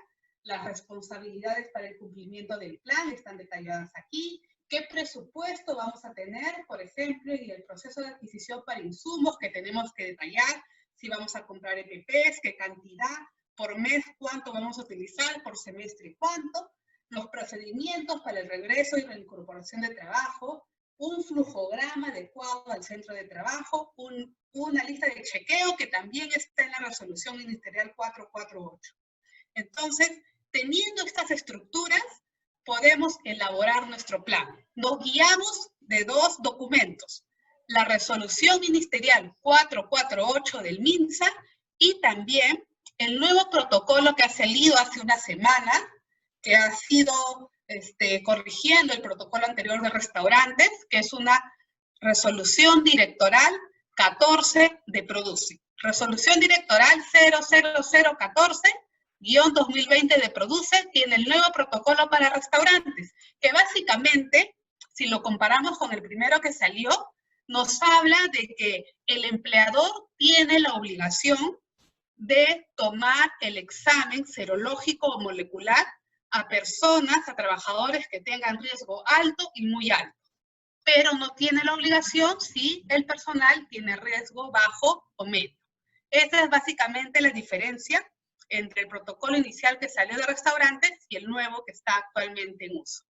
las responsabilidades para el cumplimiento del plan están detalladas aquí, qué presupuesto vamos a tener, por ejemplo, y el proceso de adquisición para insumos que tenemos que detallar, si vamos a comprar EPPs, qué cantidad, por mes cuánto vamos a utilizar, por semestre cuánto, los procedimientos para el regreso y reincorporación de trabajo, un flujograma adecuado al centro de trabajo, una lista de chequeo que también está en la resolución ministerial 448. Entonces, teniendo estas estructuras, podemos elaborar nuestro plan. Nos guiamos de 2 documentos, la resolución ministerial 448 del MINSA y también el nuevo protocolo que ha salido hace una semana, que ha sido corrigiendo el protocolo anterior de restaurantes, que es una resolución directoral 14 de Produce. Resolución directoral 00014-2020 de Produce tiene el nuevo protocolo para restaurantes, que básicamente, si lo comparamos con el primero que salió, nos habla de que el empleador tiene la obligación de tomar el examen serológico o molecular a personas, a trabajadores que tengan riesgo alto y muy alto, pero no tiene la obligación si el personal tiene riesgo bajo o medio. Esa es básicamente la diferencia entre el protocolo inicial que salió de restaurantes y el nuevo que está actualmente en uso.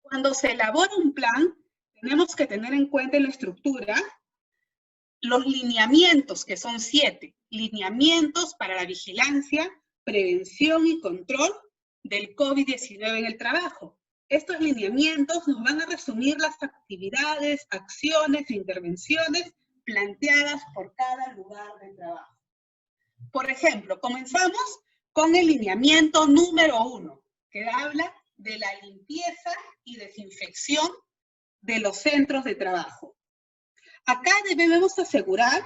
Cuando se elabora un plan, tenemos que tener en cuenta en la estructura los lineamientos, que son 7, lineamientos para la vigilancia, prevención y control del COVID-19 en el trabajo. Estos lineamientos nos van a resumir las actividades, acciones e intervenciones planteadas por cada lugar de trabajo. Por ejemplo, comenzamos con el lineamiento número 1, que habla de la limpieza y desinfección de los centros de trabajo. Acá debemos asegurar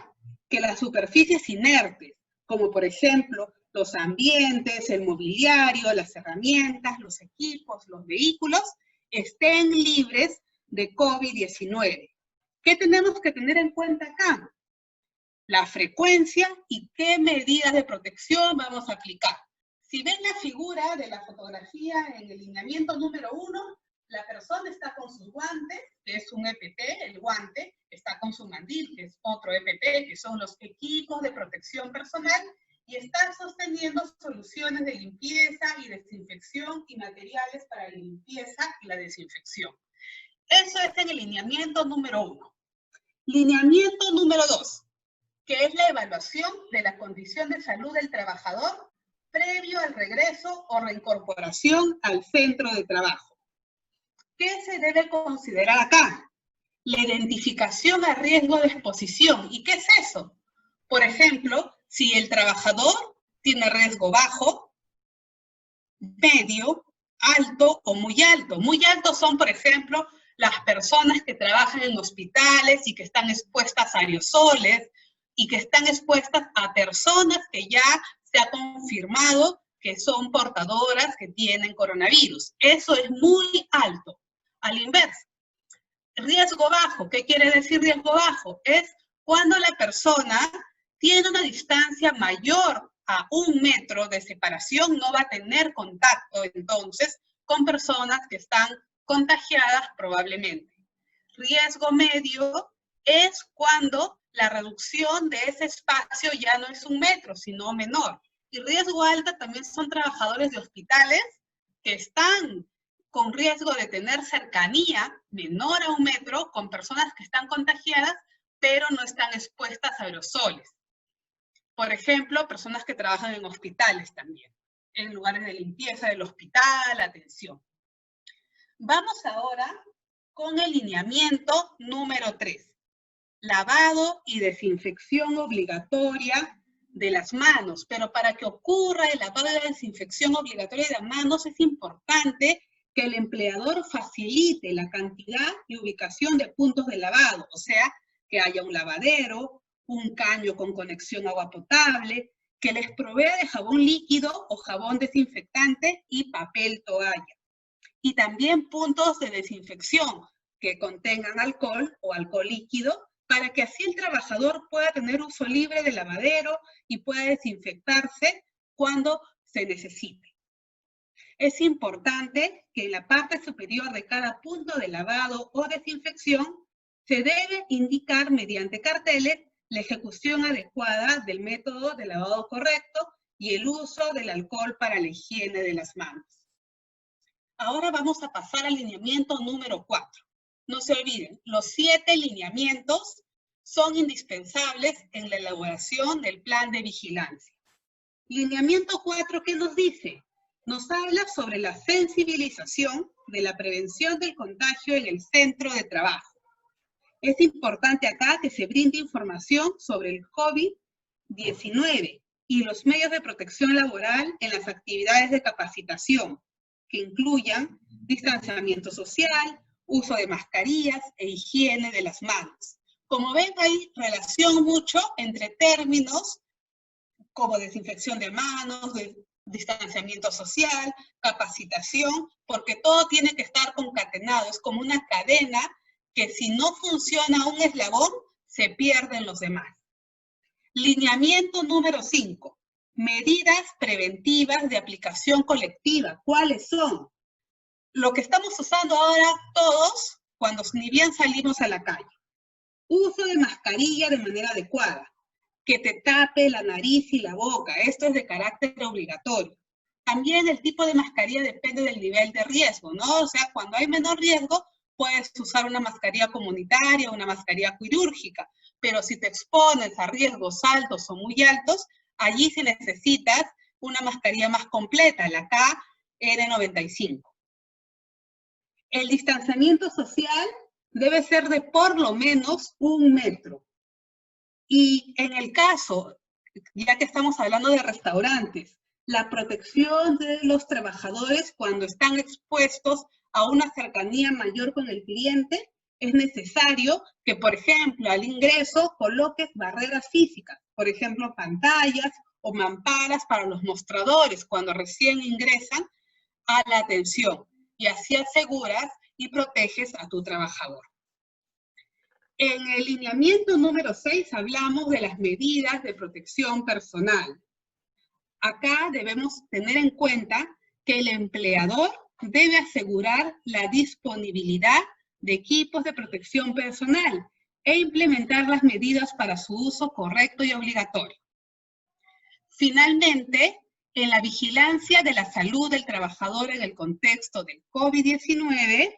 que las superficies inertes, como por ejemplo los ambientes, el mobiliario, las herramientas, los equipos, los vehículos, estén libres de COVID-19. ¿Qué tenemos que tener en cuenta acá? La frecuencia y qué medidas de protección vamos a aplicar. Si ven la figura de la fotografía en el lineamiento número 1, la persona está con sus guantes, que es un EPP, el guante, está con su mandil, que es otro EPP, que son los equipos de protección personal, y está sosteniendo soluciones de limpieza y desinfección y materiales para la limpieza y la desinfección. Eso es en el lineamiento número 1. Lineamiento número 2, que es la evaluación de la condición de salud del trabajador previo al regreso o reincorporación al centro de trabajo. ¿Qué se debe considerar acá? La identificación a riesgo de exposición. ¿Y qué es eso? Por ejemplo, si el trabajador tiene riesgo bajo, medio, alto o muy alto. Muy altos son, por ejemplo, las personas que trabajan en hospitales y que están expuestas a aerosoles y que están expuestas a personas que ya se ha confirmado que son portadoras, que tienen coronavirus. Eso es muy alto. Al inverso, riesgo bajo. ¿Qué quiere decir riesgo bajo? Es cuando la persona tiene una distancia mayor a 1 metro de separación, no va a tener contacto entonces con personas que están contagiadas probablemente. Riesgo medio es cuando la reducción de ese espacio ya no es 1 metro, sino menor. Y riesgo alto también son trabajadores de hospitales que están con riesgo de tener cercanía menor a 1 metro con personas que están contagiadas, pero no están expuestas a aerosoles. Por ejemplo, personas que trabajan en hospitales también, en lugares de limpieza del hospital, atención. Vamos ahora con el lineamiento número 3. Lavado y desinfección obligatoria de las manos. Pero para que ocurra el lavado y la desinfección obligatoria de las manos es importante que el empleador facilite la cantidad y ubicación de puntos de lavado. O sea, que haya un lavadero, un caño con conexión a agua potable, que les provea de jabón líquido o jabón desinfectante y papel toalla. Y también puntos de desinfección que contengan alcohol o alcohol líquido, para que así el trabajador pueda tener uso libre del lavadero y pueda desinfectarse cuando se necesite. Es importante que en la parte superior de cada punto de lavado o desinfección se debe indicar mediante carteles la ejecución adecuada del método de lavado correcto y el uso del alcohol para la higiene de las manos. Ahora vamos a pasar al lineamiento número 4. No se olviden, los 7 lineamientos son indispensables en la elaboración del plan de vigilancia. Lineamiento 4, ¿qué nos dice? Nos habla sobre la sensibilización de la prevención del contagio en el centro de trabajo. Es importante acá que se brinde información sobre el COVID COVID-19 y los medios de protección laboral en las actividades de capacitación, que incluyan distanciamiento social, uso de mascarillas e higiene de las manos. Como ven, hay relación mucho entre términos como desinfección de manos, distanciamiento social, capacitación, porque todo tiene que estar concatenado, es como una cadena que si no funciona un eslabón, se pierden los demás. Lineamiento número 5, medidas preventivas de aplicación colectiva. ¿Cuáles son? Lo que estamos usando ahora todos cuando ni bien salimos a la calle. Uso de mascarilla de manera adecuada, que te tape la nariz y la boca. Esto es de carácter obligatorio. También el tipo de mascarilla depende del nivel de riesgo, ¿no? O sea, cuando hay menor riesgo, puedes usar una mascarilla comunitaria, una mascarilla quirúrgica, pero si te expones a riesgos altos o muy altos, allí sí necesitas una mascarilla más completa, la KN95. El distanciamiento social debe ser de por lo menos 1 metro. Y en el caso, ya que estamos hablando de restaurantes, la protección de los trabajadores cuando están expuestos a una cercanía mayor con el cliente, es necesario que, por ejemplo, al ingreso coloques barreras físicas, por ejemplo, pantallas o mamparas para los mostradores cuando recién ingresan a la atención, y así aseguras y proteges a tu trabajador. En el lineamiento número 6 hablamos de las medidas de protección personal. Acá debemos tener en cuenta que el empleador debe asegurar la disponibilidad de equipos de protección personal e implementar las medidas para su uso correcto y obligatorio. Finalmente, en la vigilancia de la salud del trabajador en el contexto del COVID-19,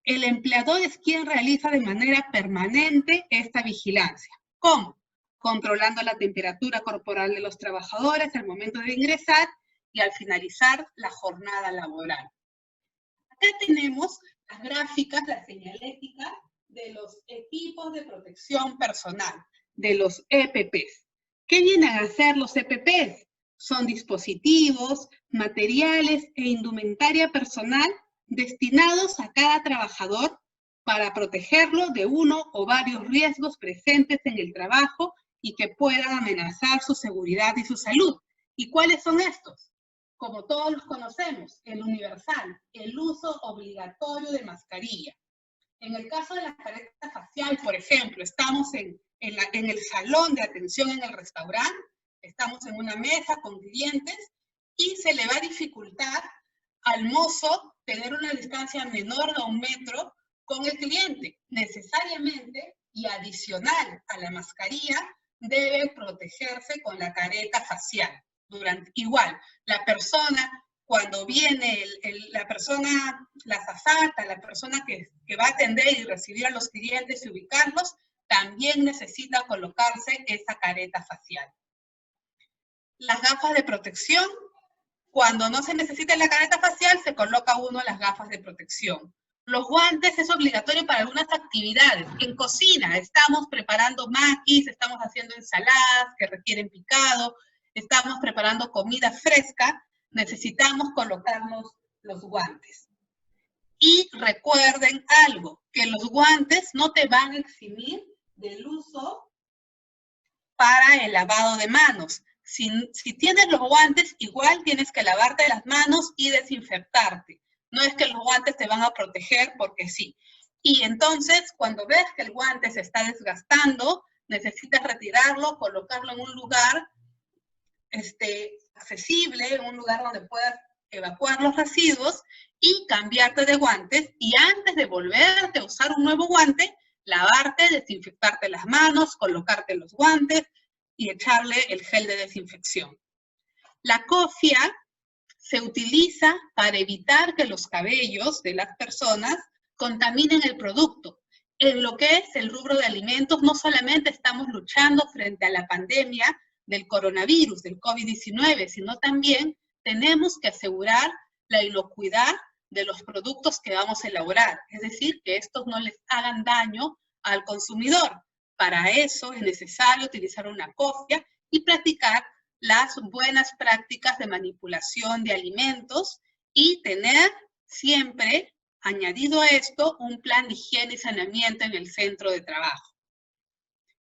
el empleador es quien realiza de manera permanente esta vigilancia. ¿Cómo? Controlando la temperatura corporal de los trabajadores al momento de ingresar y al finalizar la jornada laboral. Acá tenemos las gráficas, la señalética de los equipos de protección personal, de los EPPs. ¿Qué vienen a hacer los EPPs? Son dispositivos, materiales e indumentaria personal destinados a cada trabajador para protegerlo de uno o varios riesgos presentes en el trabajo y que puedan amenazar su seguridad y su salud. ¿Y cuáles son estos? Como todos los conocemos, el universal, el uso obligatorio de mascarilla. En el caso de la careta facial, por ejemplo, estamos en el salón de atención en el restaurante, estamos en una mesa con clientes y se le va a dificultar al mozo tener una distancia menor de 1 metro con el cliente. Necesariamente y adicional a la mascarilla, debe protegerse con la careta facial. Igual, la persona, cuando viene la persona, la azafata, la persona que va a atender y recibir a los clientes y ubicarlos, también necesita colocarse esa careta facial. Las gafas de protección, cuando no se necesita la careta facial, se coloca uno las gafas de protección. Los guantes es obligatorio para algunas actividades. En cocina estamos preparando maquis, estamos haciendo ensaladas que requieren picado, estamos preparando comida fresca, necesitamos colocarnos los guantes. Y recuerden algo, que los guantes no te van a eximir del uso para el lavado de manos. Si tienes los guantes, igual tienes que lavarte las manos y desinfectarte. No es que los guantes te van a proteger porque sí. Y entonces, cuando ves que el guante se está desgastando, necesitas retirarlo, colocarlo en un lugar accesible, en un lugar donde puedas evacuar los residuos y cambiarte de guantes. Y antes de volverte a usar un nuevo guante, lavarte, desinfectarte las manos, colocarte los guantes y echarle el gel de desinfección. La cofia se utiliza para evitar que los cabellos de las personas contaminen el producto. En lo que es el rubro de alimentos, no solamente estamos luchando frente a la pandemia del coronavirus, del COVID-19, sino también tenemos que asegurar la inocuidad de los productos que vamos a elaborar. Es decir, que estos no les hagan daño al consumidor. Para eso es necesario utilizar una cofia y practicar las buenas prácticas de manipulación de alimentos y tener siempre, añadido a esto, un plan de higiene y saneamiento en el centro de trabajo.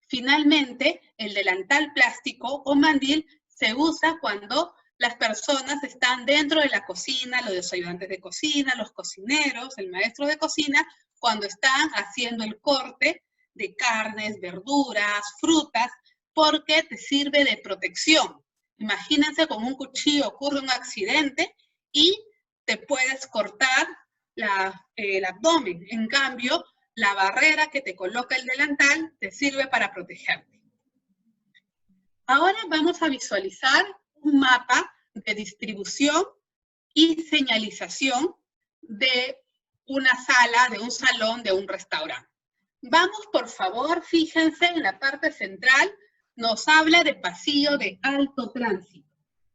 Finalmente, el delantal plástico o mandil se usa cuando las personas están dentro de la cocina, los ayudantes de cocina, los cocineros, el maestro de cocina, cuando están haciendo el corte de carnes, verduras, frutas, porque te sirve de protección. Imagínense con un cuchillo ocurre un accidente y te puedes cortar el abdomen. En cambio, la barrera que te coloca el delantal te sirve para protegerte. Ahora vamos a visualizar un mapa de distribución y señalización de una sala, de un salón, de un restaurante. Vamos, por favor, fíjense en la parte central, nos habla de pasillo de alto tránsito.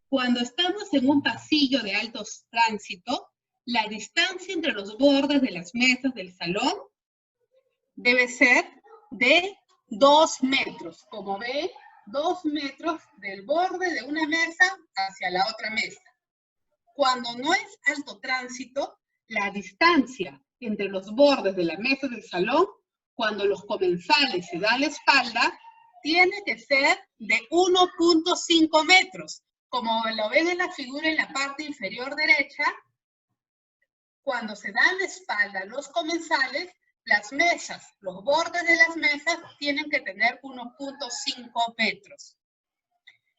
Cuando estamos en un pasillo de alto tránsito, la distancia entre los bordes de las mesas del salón debe ser de 2 metros. Como ven, 2 metros del borde de una mesa hacia la otra mesa. Cuando no es alto tránsito, la distancia entre los bordes de la mesa del salón, cuando los comensales se dan la espalda, tiene que ser de 1.5 metros. Como lo ven en la figura en la parte inferior derecha, cuando se dan la espalda los comensales, las mesas, los bordes de las mesas tienen que tener 1.5 metros.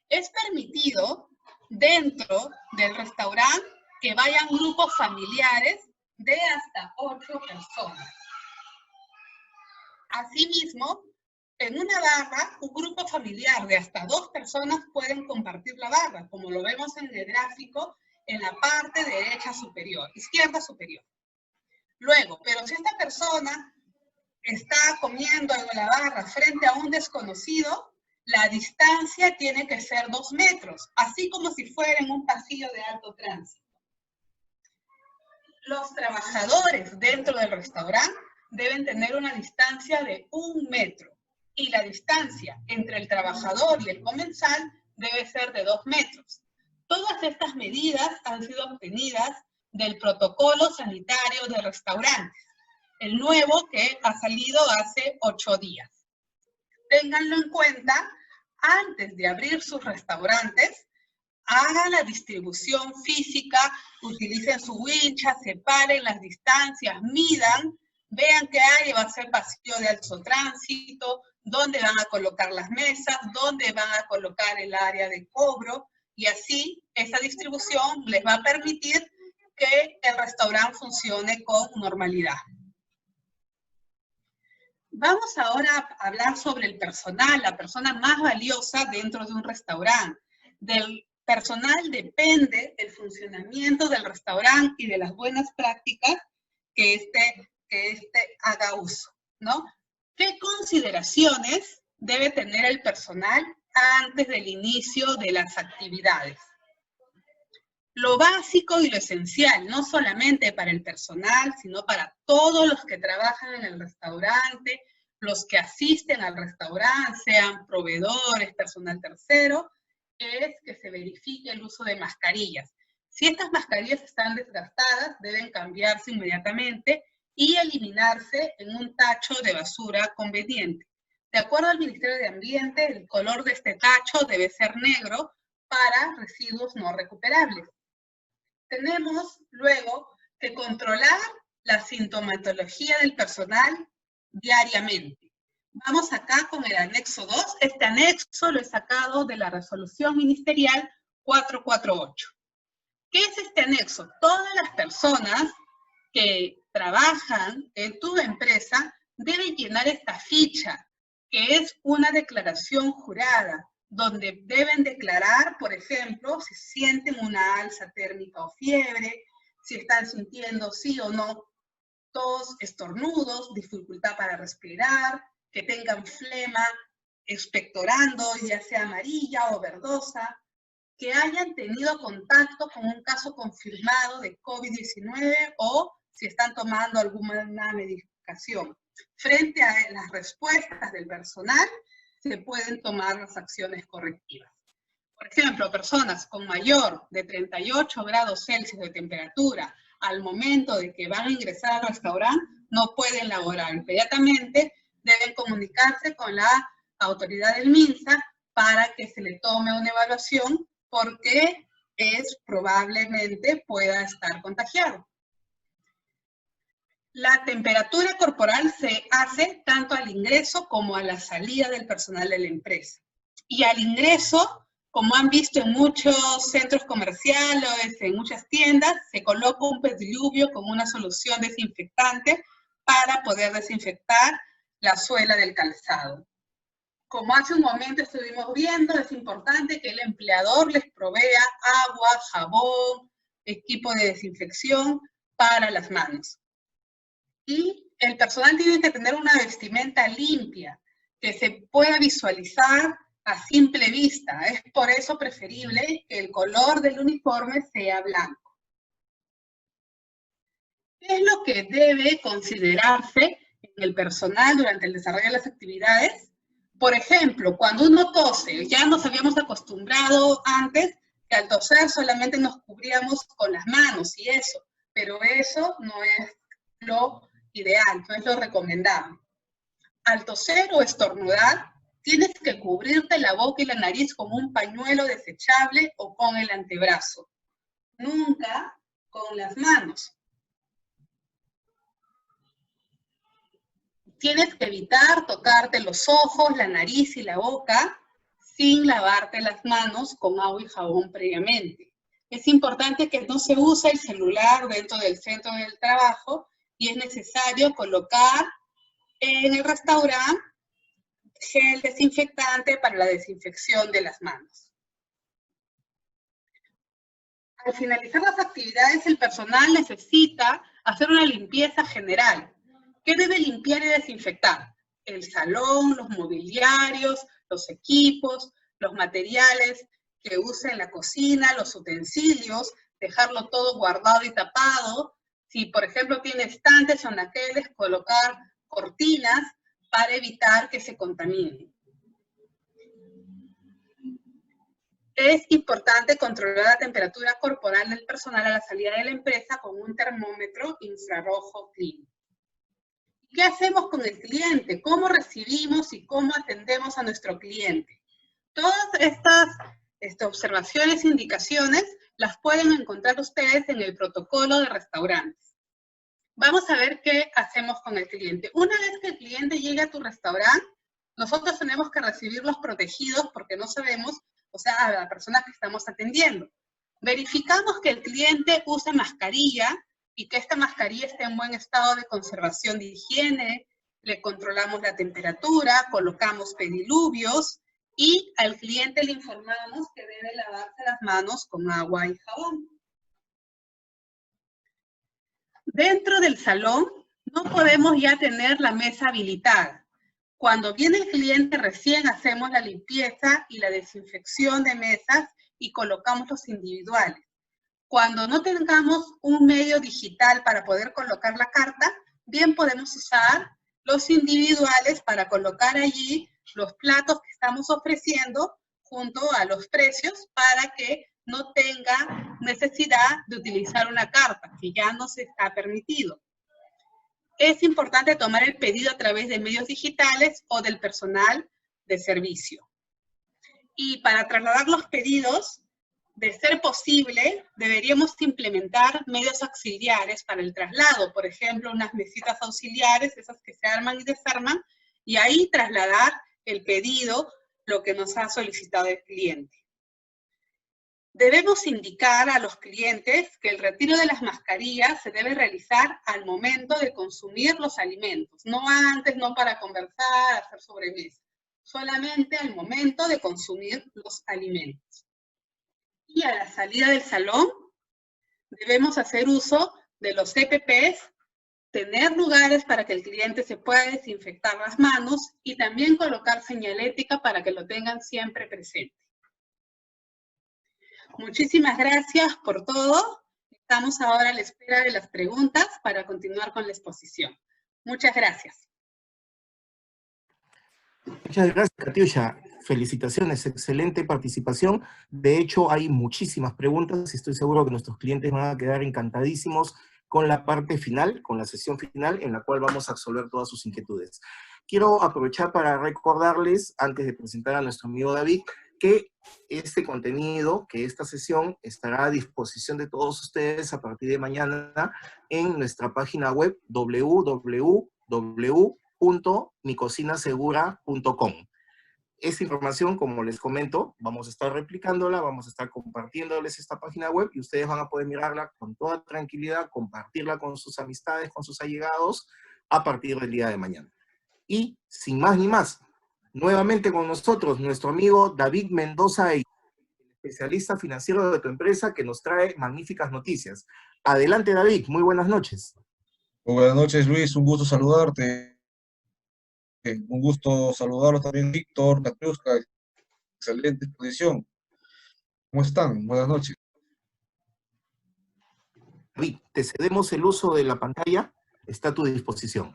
Es permitido dentro del restaurante que vayan grupos familiares de hasta 8 personas. Asimismo, en una barra, un grupo familiar de hasta 2 personas pueden compartir la barra, como lo vemos en el gráfico en la parte derecha superior, izquierda superior. Luego, pero si esta persona está comiendo en la barra frente a un desconocido, la distancia tiene que ser 2 metros, así como si fuera en un pasillo de alto tránsito. Los trabajadores dentro del restaurante deben tener una distancia de 1 metro y la distancia entre el trabajador y el comensal debe ser de 2 metros. Todas estas medidas han sido obtenidas del protocolo sanitario de restaurantes, el nuevo que ha salido hace 8 días. Ténganlo en cuenta, antes de abrir sus restaurantes, hagan la distribución física, utilicen su wincha, separen las distancias, midan, vean qué área va a ser pasillo de alto tránsito, dónde van a colocar las mesas, dónde van a colocar el área de cobro, y así esa distribución les va a permitir que el restaurante funcione con normalidad. Vamos ahora a hablar sobre el personal, la persona más valiosa dentro de un restaurante. Del personal depende el funcionamiento del restaurante y de las buenas prácticas que éste haga uso, ¿no? ¿Qué consideraciones debe tener el personal antes del inicio de las actividades? Lo básico y lo esencial, no solamente para el personal, sino para todos los que trabajan en el restaurante, los que asisten al restaurante, sean proveedores, personal tercero, es que se verifique el uso de mascarillas. Si estas mascarillas están desgastadas, deben cambiarse inmediatamente y eliminarse en un tacho de basura conveniente. De acuerdo al Ministerio de Ambiente, el color de este tacho debe ser negro para residuos no recuperables. Tenemos luego que controlar la sintomatología del personal diariamente. Vamos acá con el anexo 2. Este anexo lo he sacado de la resolución ministerial 448. ¿Qué es este anexo? Todas las personas que trabajan en tu empresa deben llenar esta ficha, que es una declaración jurada, donde deben declarar, por ejemplo, si sienten una alza térmica o fiebre, si están sintiendo sí o no tos, estornudos, dificultad para respirar, que tengan flema expectorando, ya sea amarilla o verdosa, que hayan tenido contacto con un caso confirmado de COVID-19 o si están tomando alguna verificación. Frente a las respuestas del personal, se pueden tomar las acciones correctivas. Por ejemplo, personas con mayor de 38 grados Celsius de temperatura al momento de que van a ingresar al restaurante no pueden laborar. Inmediatamente deben comunicarse con la autoridad del MINSA para que se le tome una evaluación porque probablemente pueda estar contagiado. La temperatura corporal se hace tanto al ingreso como a la salida del personal de la empresa. Y al ingreso, como han visto en muchos centros comerciales, en muchas tiendas, se coloca un pediluvio con una solución desinfectante para poder desinfectar la suela del calzado. Como hace un momento estuvimos viendo, es importante que el empleador les provea agua, jabón, equipo de desinfección para las manos. Y el personal tiene que tener una vestimenta limpia, que se pueda visualizar a simple vista. Es por eso preferible que el color del uniforme sea blanco. ¿Qué es lo que debe considerarse en el personal durante el desarrollo de las actividades? Por ejemplo, cuando uno tose, ya nos habíamos acostumbrado antes que al toser solamente nos cubríamos con las manos y eso, pero eso no es lo ideal, no es lo recomendable. Al toser o estornudar, tienes que cubrirte la boca y la nariz con un pañuelo desechable o con el antebrazo. Nunca con las manos. Tienes que evitar tocarte los ojos, la nariz y la boca sin lavarte las manos con agua y jabón previamente. Es importante que no se use el celular dentro del centro del trabajo y es necesario colocar en el restaurante gel desinfectante para la desinfección de las manos. Al finalizar las actividades, el personal necesita hacer una limpieza general. ¿Qué debe limpiar y desinfectar? El salón, los mobiliarios, los equipos, los materiales que use en la cocina, los utensilios, dejarlo todo guardado y tapado. Si, por ejemplo, tiene estantes o anaqueles, colocar cortinas para evitar que se contamine. Es importante controlar la temperatura corporal del personal a la salida de la empresa con un termómetro infrarrojo clínico. ¿Qué hacemos con el cliente? ¿Cómo recibimos y cómo atendemos a nuestro cliente? Todas estas observaciones e indicaciones las pueden encontrar ustedes en el protocolo de restaurantes. Vamos a ver qué hacemos con el cliente. Una vez que el cliente llegue a tu restaurante, nosotros tenemos que recibirlos protegidos porque no sabemos, o sea, a la persona que estamos atendiendo. Verificamos que el cliente use mascarilla y que esta mascarilla esté en buen estado de conservación de higiene, le controlamos la temperatura, colocamos pediluvios y al cliente le informamos que debe lavarse las manos con agua y jabón. Dentro del salón no podemos ya tener la mesa habilitada. Cuando viene el cliente recién hacemos la limpieza y la desinfección de mesas y colocamos los individuales. Cuando no tengamos un medio digital para poder colocar la carta, bien podemos usar los individuales para colocar allí los platos que estamos ofreciendo junto a los precios para que no tenga necesidad de utilizar una carta, que ya no se está permitido. Es importante tomar el pedido a través de medios digitales o del personal de servicio. Y para trasladar los pedidos, de ser posible, deberíamos implementar medios auxiliares para el traslado. Por ejemplo, unas mesitas auxiliares, esas que se arman y desarman, y ahí trasladar el pedido, lo que nos ha solicitado el cliente. Debemos indicar a los clientes que el retiro de las mascarillas se debe realizar al momento de consumir los alimentos, no antes, no para conversar, hacer sobremesa, solamente al momento de consumir los alimentos. Y a la salida del salón debemos hacer uso de los EPPs, tener lugares para que el cliente se pueda desinfectar las manos y también colocar señalética para que lo tengan siempre presente. Muchísimas gracias por todo. Estamos ahora a la espera de las preguntas para continuar con la exposición. Muchas gracias. Muchas gracias, Katiusha. Felicitaciones, excelente participación. De hecho, hay muchísimas preguntas y estoy seguro que nuestros clientes van a quedar encantadísimos con la parte final, con la sesión final, en la cual vamos a absolver todas sus inquietudes. Quiero aprovechar para recordarles, antes de presentar a nuestro amigo David, que este contenido, que esta sesión estará a disposición de todos ustedes a partir de mañana en nuestra página web www.micocinasegura.com. Esta información, como les comento, vamos a estar replicándola, vamos a estar compartiéndoles esta página web y ustedes van a poder mirarla con toda tranquilidad, compartirla con sus amistades, con sus allegados, a partir del día de mañana. Y, sin más ni más, nuevamente con nosotros, nuestro amigo David Mendoza, especialista financiero de tu empresa, que nos trae magníficas noticias. Adelante, David, muy buenas noches. Muy buenas noches, Luis, un gusto saludarte. Un gusto saludarlos también, Víctor, Katiuska, excelente exposición. ¿Cómo están? Buenas noches. David, te cedemos el uso de la pantalla, está a tu disposición.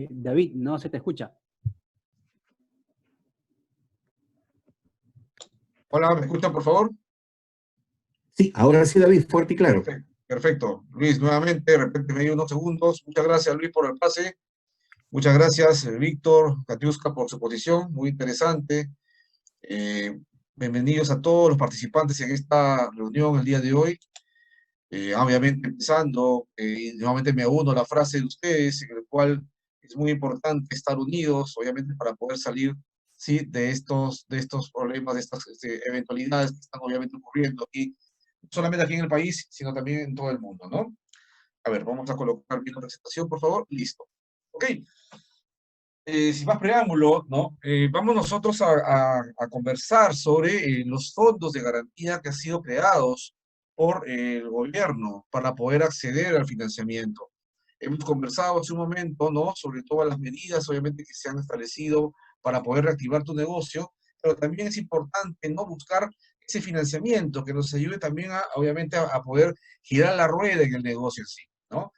David, no se te escucha. Hola, ¿me escuchan, por favor? Sí, ahora sí, David, fuerte y claro. Perfecto, perfecto. Luis, nuevamente, de repente me dio unos segundos. Muchas gracias, Luis, por el pase. Muchas gracias, Víctor, Katiuska, por su exposición, muy interesante. Bienvenidos a todos los participantes en esta reunión el día de hoy. Obviamente, empezando, nuevamente me uno a la frase de ustedes, en el cual es muy importante estar unidos, obviamente, para poder salir, ¿sí?, de estos problemas, de estas eventualidades que están obviamente ocurriendo aquí, no solamente aquí en el país, sino también en todo el mundo, ¿no? A ver, vamos a colocar bien la presentación, por favor. Listo. Ok. Sin más preámbulo, ¿no? Vamos nosotros a conversar sobre los fondos de garantía que han sido creados por el gobierno para poder acceder al financiamiento. Hemos conversado hace un momento, ¿no?, sobre todas las medidas, obviamente, que se han establecido para poder reactivar tu negocio, pero también es importante, ¿no?, buscar ese financiamiento que nos ayude también, obviamente, a poder girar la rueda en el negocio en sí, ¿no?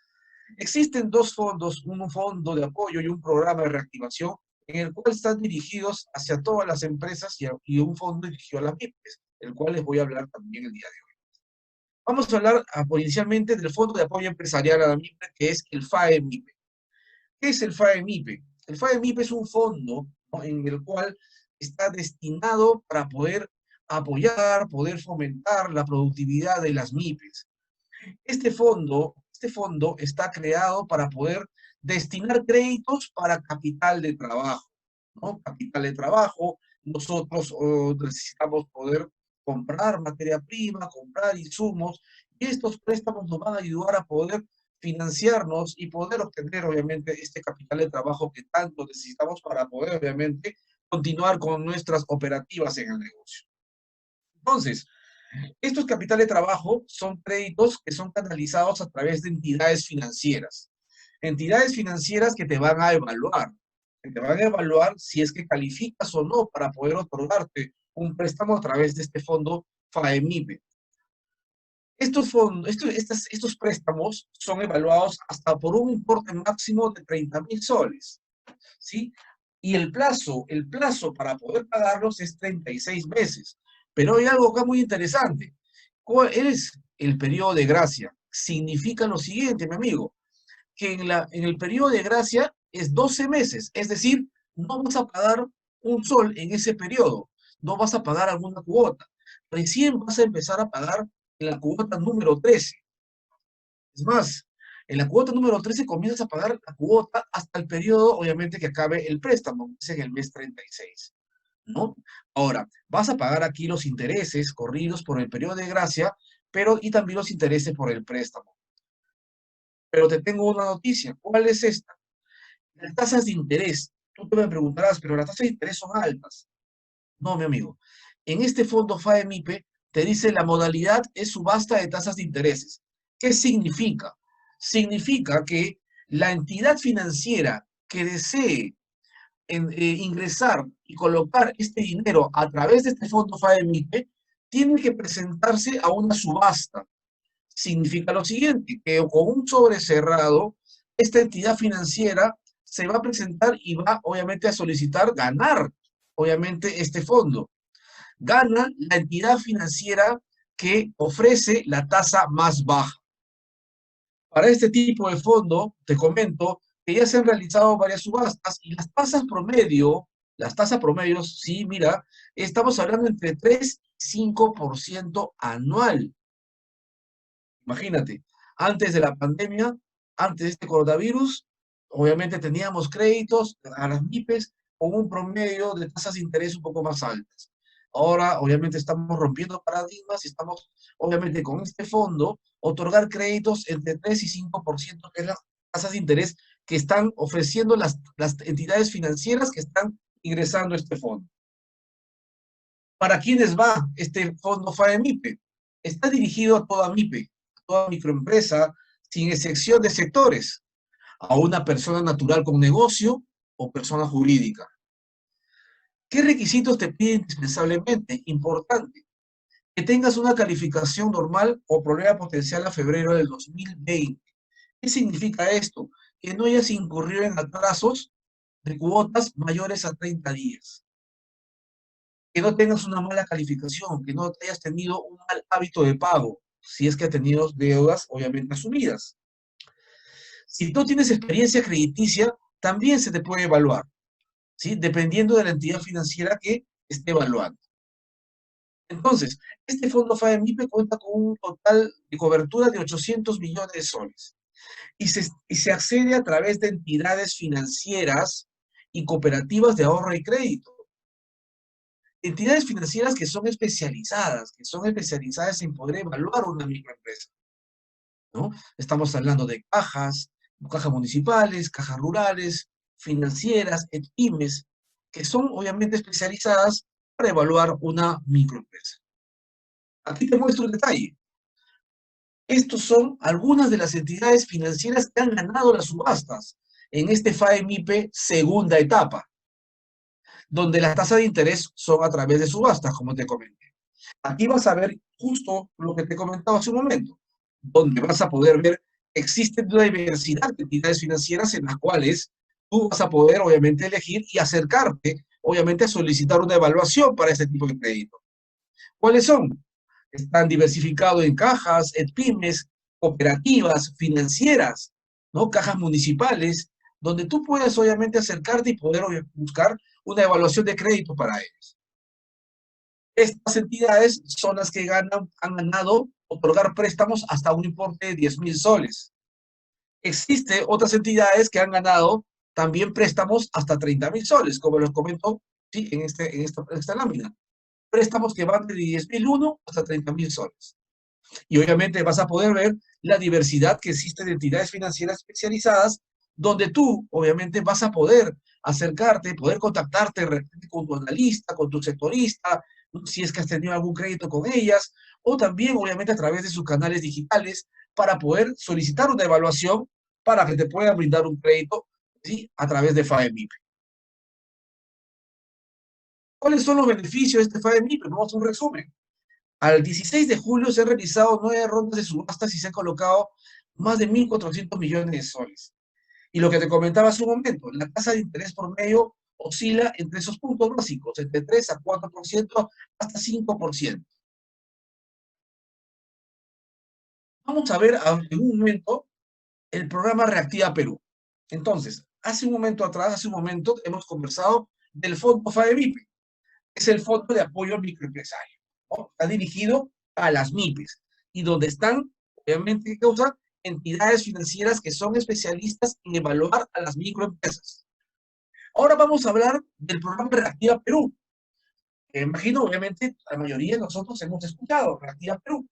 Existen dos fondos, un fondo de apoyo y un programa de reactivación, en el cual están dirigidos hacia todas las empresas y un fondo dirigido a las MIPES, el cual les voy a hablar también el día de hoy. Vamos a hablar inicialmente del Fondo de Apoyo Empresarial a la MIPE, que es el FAEMIPE. ¿Qué es el FAEMIPE? El FAEMIPE es un fondo, ¿no?, en el cual está destinado para poder apoyar, poder fomentar la productividad de las MIPES. Este fondo está creado para poder destinar créditos para capital de trabajo, ¿no? Capital de trabajo, nosotros necesitamos poder comprar materia prima, comprar insumos, y estos préstamos nos van a ayudar a poder financiarnos y poder obtener, obviamente, este capital de trabajo que tanto necesitamos para poder, obviamente, continuar con nuestras operativas en el negocio. Entonces, estos capitales de trabajo son créditos que son canalizados a través de entidades financieras. Entidades financieras que te van a evaluar. Que te van a evaluar si es que calificas o no para poder otorgarte un préstamo a través de este fondo FAEMIPE. Estos préstamos son evaluados hasta por un importe máximo de 30.000 soles, ¿sí? Y el plazo para poder pagarlos es 36 meses. Pero hay algo acá muy interesante. ¿Cuál es el periodo de gracia? Significa lo siguiente, mi amigo, que en el periodo de gracia es 12 meses, es decir, no vas a pagar un sol en ese periodo, no vas a pagar alguna cuota, recién vas a empezar a pagar en la cuota número 13. Es más, en la cuota número 13 comienzas a pagar la cuota hasta el periodo, obviamente, que acabe el préstamo, que es en el mes 36. ¿no? Ahora, vas a pagar aquí los intereses corridos por el periodo de gracia, pero y también los intereses por el préstamo. Pero te tengo una noticia. ¿Cuál es esta? Las tasas de interés. Tú te me preguntarás, pero las tasas de interés son altas. No, mi amigo. En este fondo FAEMIPE te dice la modalidad es subasta de tasas de intereses. ¿Qué significa? Significa que la entidad financiera que desee ingresar y colocar este dinero a través de este fondo FAEMIPE tiene que presentarse a una subasta. Significa lo siguiente, que con un sobre cerrado, esta entidad financiera se va a presentar y va obviamente a solicitar ganar, obviamente, este fondo. Gana la entidad financiera que ofrece la tasa más baja. Para este tipo de fondo, te comento que ya se han realizado varias subastas y las tasas promedios, sí, mira, estamos hablando entre 3 y 5% anual. Imagínate, antes de la pandemia, antes de este coronavirus, obviamente teníamos créditos a las MIPES con un promedio de tasas de interés un poco más altas. Ahora, obviamente, estamos rompiendo paradigmas y estamos, obviamente, con este fondo, otorgar créditos entre 3 y 5%, que es las tasas de interés que están ofreciendo las entidades financieras que están ingresando a este fondo. ¿Para quiénes va este fondo FAEMIPE? Está dirigido a toda MIPE, toda microempresa, sin excepción de sectores, a una persona natural con negocio o persona jurídica. ¿Qué requisitos te piden indispensablemente? Importante, que tengas una calificación normal o problema potencial a febrero del 2020. ¿Qué significa esto? Que no hayas incurrido en atrasos de cuotas mayores a 30 días. Que no tengas una mala calificación, que no hayas tenido un mal hábito de pago, si es que has tenido deudas obviamente asumidas. Si tú tienes experiencia crediticia, también se te puede evaluar, ¿sí? Dependiendo de la entidad financiera que esté evaluando. Entonces, este fondo FAEMIPE cuenta con un total de cobertura de 800 millones de soles y se accede a través de entidades financieras y cooperativas de ahorro y crédito. Entidades financieras que son especializadas en poder evaluar una microempresa, ¿no? Estamos hablando de cajas municipales, cajas rurales, financieras, pymes, que son obviamente especializadas para evaluar una microempresa. Aquí te muestro un detalle. Estos son algunas de las entidades financieras que han ganado las subastas en este FAEMIPE segunda etapa, donde las tasas de interés son a través de subastas, como te comenté. Aquí vas a ver justo lo que te comentaba hace un momento, donde vas a poder ver que existe una diversidad de entidades financieras en las cuales tú vas a poder, obviamente, elegir y acercarte, obviamente, a solicitar una evaluación para este tipo de crédito. ¿Cuáles son? Están diversificados en cajas, en pymes, cooperativas, financieras, ¿no? Cajas municipales, donde tú puedes, obviamente, acercarte y poder buscar una evaluación de crédito para ellos. Estas entidades son las que han ganado otorgar préstamos hasta un importe de 10.000 soles. Existen otras entidades que han ganado también préstamos hasta 30.000 soles, como les comento, ¿sí? en esta lámina. Préstamos que van de 10.001 hasta 30.000 soles. Y obviamente vas a poder ver la diversidad que existe de entidades financieras especializadas, donde tú obviamente vas a poder acercarte, poder contactarte con tu analista, con tu sectorista, si es que has tenido algún crédito con ellas, o también obviamente a través de sus canales digitales para poder solicitar una evaluación para que te puedan brindar un crédito, ¿sí? A través de FAEMIPE. ¿Cuáles son los beneficios de este FAEMIPE? Vamos a un resumen. Al 16 de julio se han realizado 9 rondas de subastas y se han colocado más de 1.400 millones de soles. Y lo que te comentaba hace un momento, la tasa de interés promedio oscila entre esos puntos básicos, entre 3 a 4%, hasta 5%. Vamos a ver en un momento el programa Reactiva Perú. Entonces, hace un momento hemos conversado del fondo FAEMIPE. Es el Fondo de Apoyo al Microempresario, ¿no? Está dirigido a las MIPES y donde están, obviamente, ¿qué causa? Entidades financieras que son especialistas en evaluar a las microempresas. Ahora vamos a hablar del programa Reactiva Perú. imagino, obviamente, la mayoría de nosotros hemos escuchado Reactiva Perú.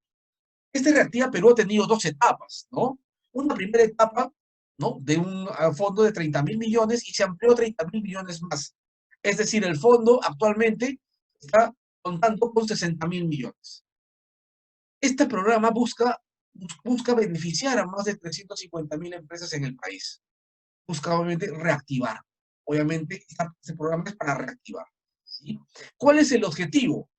Este Reactiva Perú ha tenido dos etapas, ¿no? Una primera etapa, ¿no? De un fondo de 30.000 millones y se amplió 30.000 millones más. Es decir, el fondo actualmente está contando con 60.000 millones. Este programa busca beneficiar a más de 350.000 empresas en el país. Busca, obviamente, reactivar. Obviamente, este programa es para reactivar, ¿sí? ¿Cuál es el objetivo?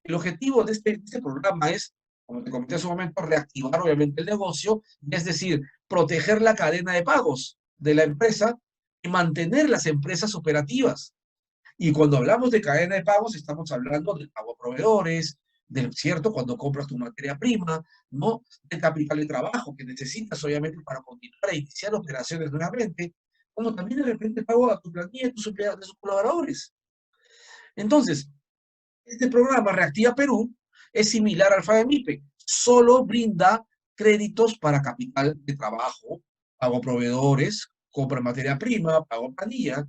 El objetivo de este programa es, como te comenté hace un momento, reactivar obviamente el negocio, es decir, proteger la cadena de pagos de la empresa y mantener las empresas operativas. Y cuando hablamos de cadena de pagos, estamos hablando del pago a proveedores, del cierto, cuando compras tu materia prima, ¿no? Del capital de trabajo que necesitas, obviamente, para continuar e iniciar operaciones nuevamente, como también de repente el pago a tu plantilla de tus empleados, de sus colaboradores. Entonces, este programa Reactiva Perú es similar al FAEMIPE, solo brinda créditos para capital de trabajo, pago a proveedores, compra de materia prima, pago a planilla,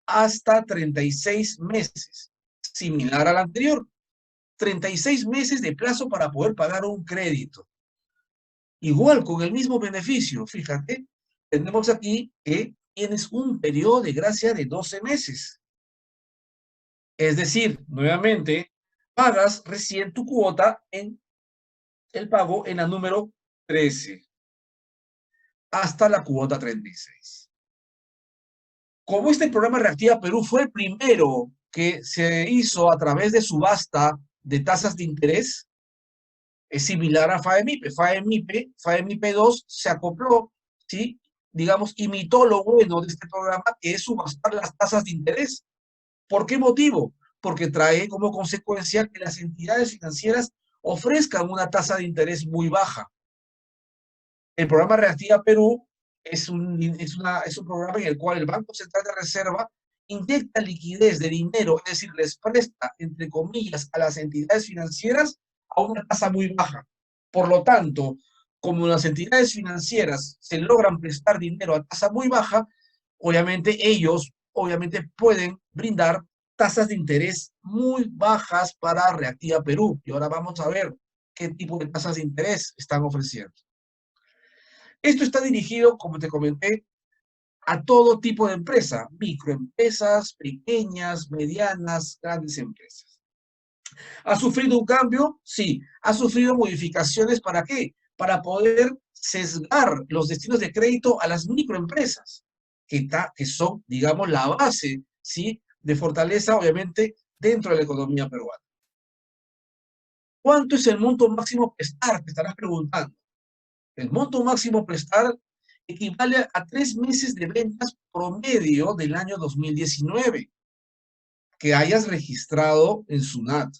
hasta 36 meses, similar al anterior. 36 meses de plazo para poder pagar un crédito. Igual, con el mismo beneficio, fíjate, tenemos aquí que tienes un periodo de gracia de 12 meses. Es decir, nuevamente, pagas recién tu cuota en el pago en la número 13 hasta la cuota 36. Como este programa Reactiva Perú fue el primero que se hizo a través de subasta de tasas de interés, es similar a FAEMIPE. FAEMIPE 2 se acopló, ¿sí? Digamos, imitó lo bueno de este programa, que es subastar las tasas de interés. ¿Por qué motivo? Porque trae como consecuencia que las entidades financieras ofrezcan una tasa de interés muy baja. El programa Reactiva Perú es un programa en el cual el Banco Central de Reserva inyecta liquidez de dinero, es decir, les presta, entre comillas, a las entidades financieras a una tasa muy baja. Por lo tanto, como las entidades financieras se logran prestar dinero a tasa muy baja, obviamente ellos pueden brindar tasas de interés muy bajas para Reactiva Perú. Y ahora vamos a ver qué tipo de tasas de interés están ofreciendo. Esto está dirigido, como te comenté, a todo tipo de empresa, microempresas, pequeñas, medianas, grandes empresas. ¿Ha sufrido un cambio? Sí. ¿Ha sufrido modificaciones para qué? Para poder sesgar los destinos de crédito a las microempresas, que son, digamos, la base, ¿sí?, de fortaleza, obviamente, dentro de la economía peruana. ¿Cuánto es el monto máximo prestar? Te estarás preguntando. El monto máximo prestar equivale a 3 meses de ventas promedio del año 2019 que hayas registrado en SUNAT,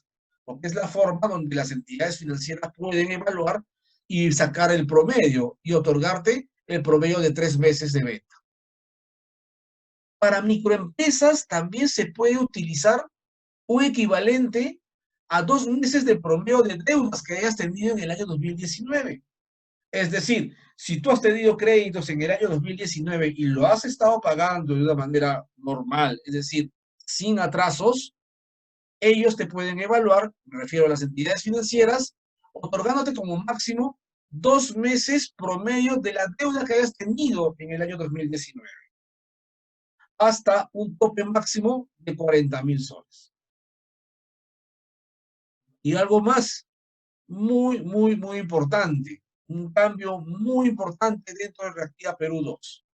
porque es la forma donde las entidades financieras pueden evaluar y sacar el promedio y otorgarte el promedio de 3 meses de venta. Para microempresas también se puede utilizar un equivalente a 2 meses de promedio de deudas que hayas tenido en el año 2019. Es decir, si tú has tenido créditos en el año 2019 y lo has estado pagando de una manera normal, es decir, sin atrasos, ellos te pueden evaluar, me refiero a las entidades financieras, otorgándote como máximo 2 meses promedio de la deuda que hayas tenido en el año 2019, hasta un tope máximo de 40.000 soles. Y algo más, muy importante, un cambio muy importante dentro de Reactiva Perú 2.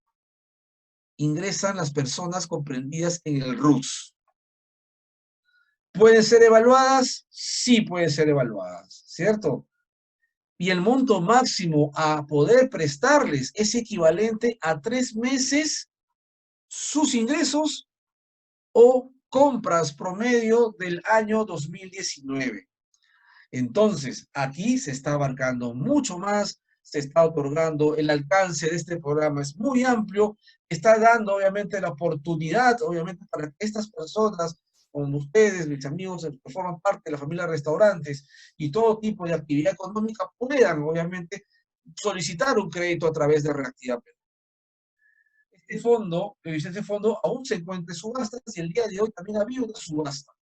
Ingresan las personas comprendidas en el RUS. ¿Pueden ser evaluadas? Sí pueden ser evaluadas, ¿cierto? Y el monto máximo a poder prestarles es equivalente a 3 meses sus ingresos o compras promedio del año 2019. Entonces, aquí se está abarcando mucho más, se está otorgando, el alcance de este programa es muy amplio, está dando obviamente la oportunidad, obviamente, para que estas personas, como ustedes, mis amigos que forman parte de la familia de restaurantes y todo tipo de actividad económica, puedan obviamente solicitar un crédito a través de Reactiva Perú. Este fondo aún se encuentra en subastas y el día de hoy también ha habido una subasta.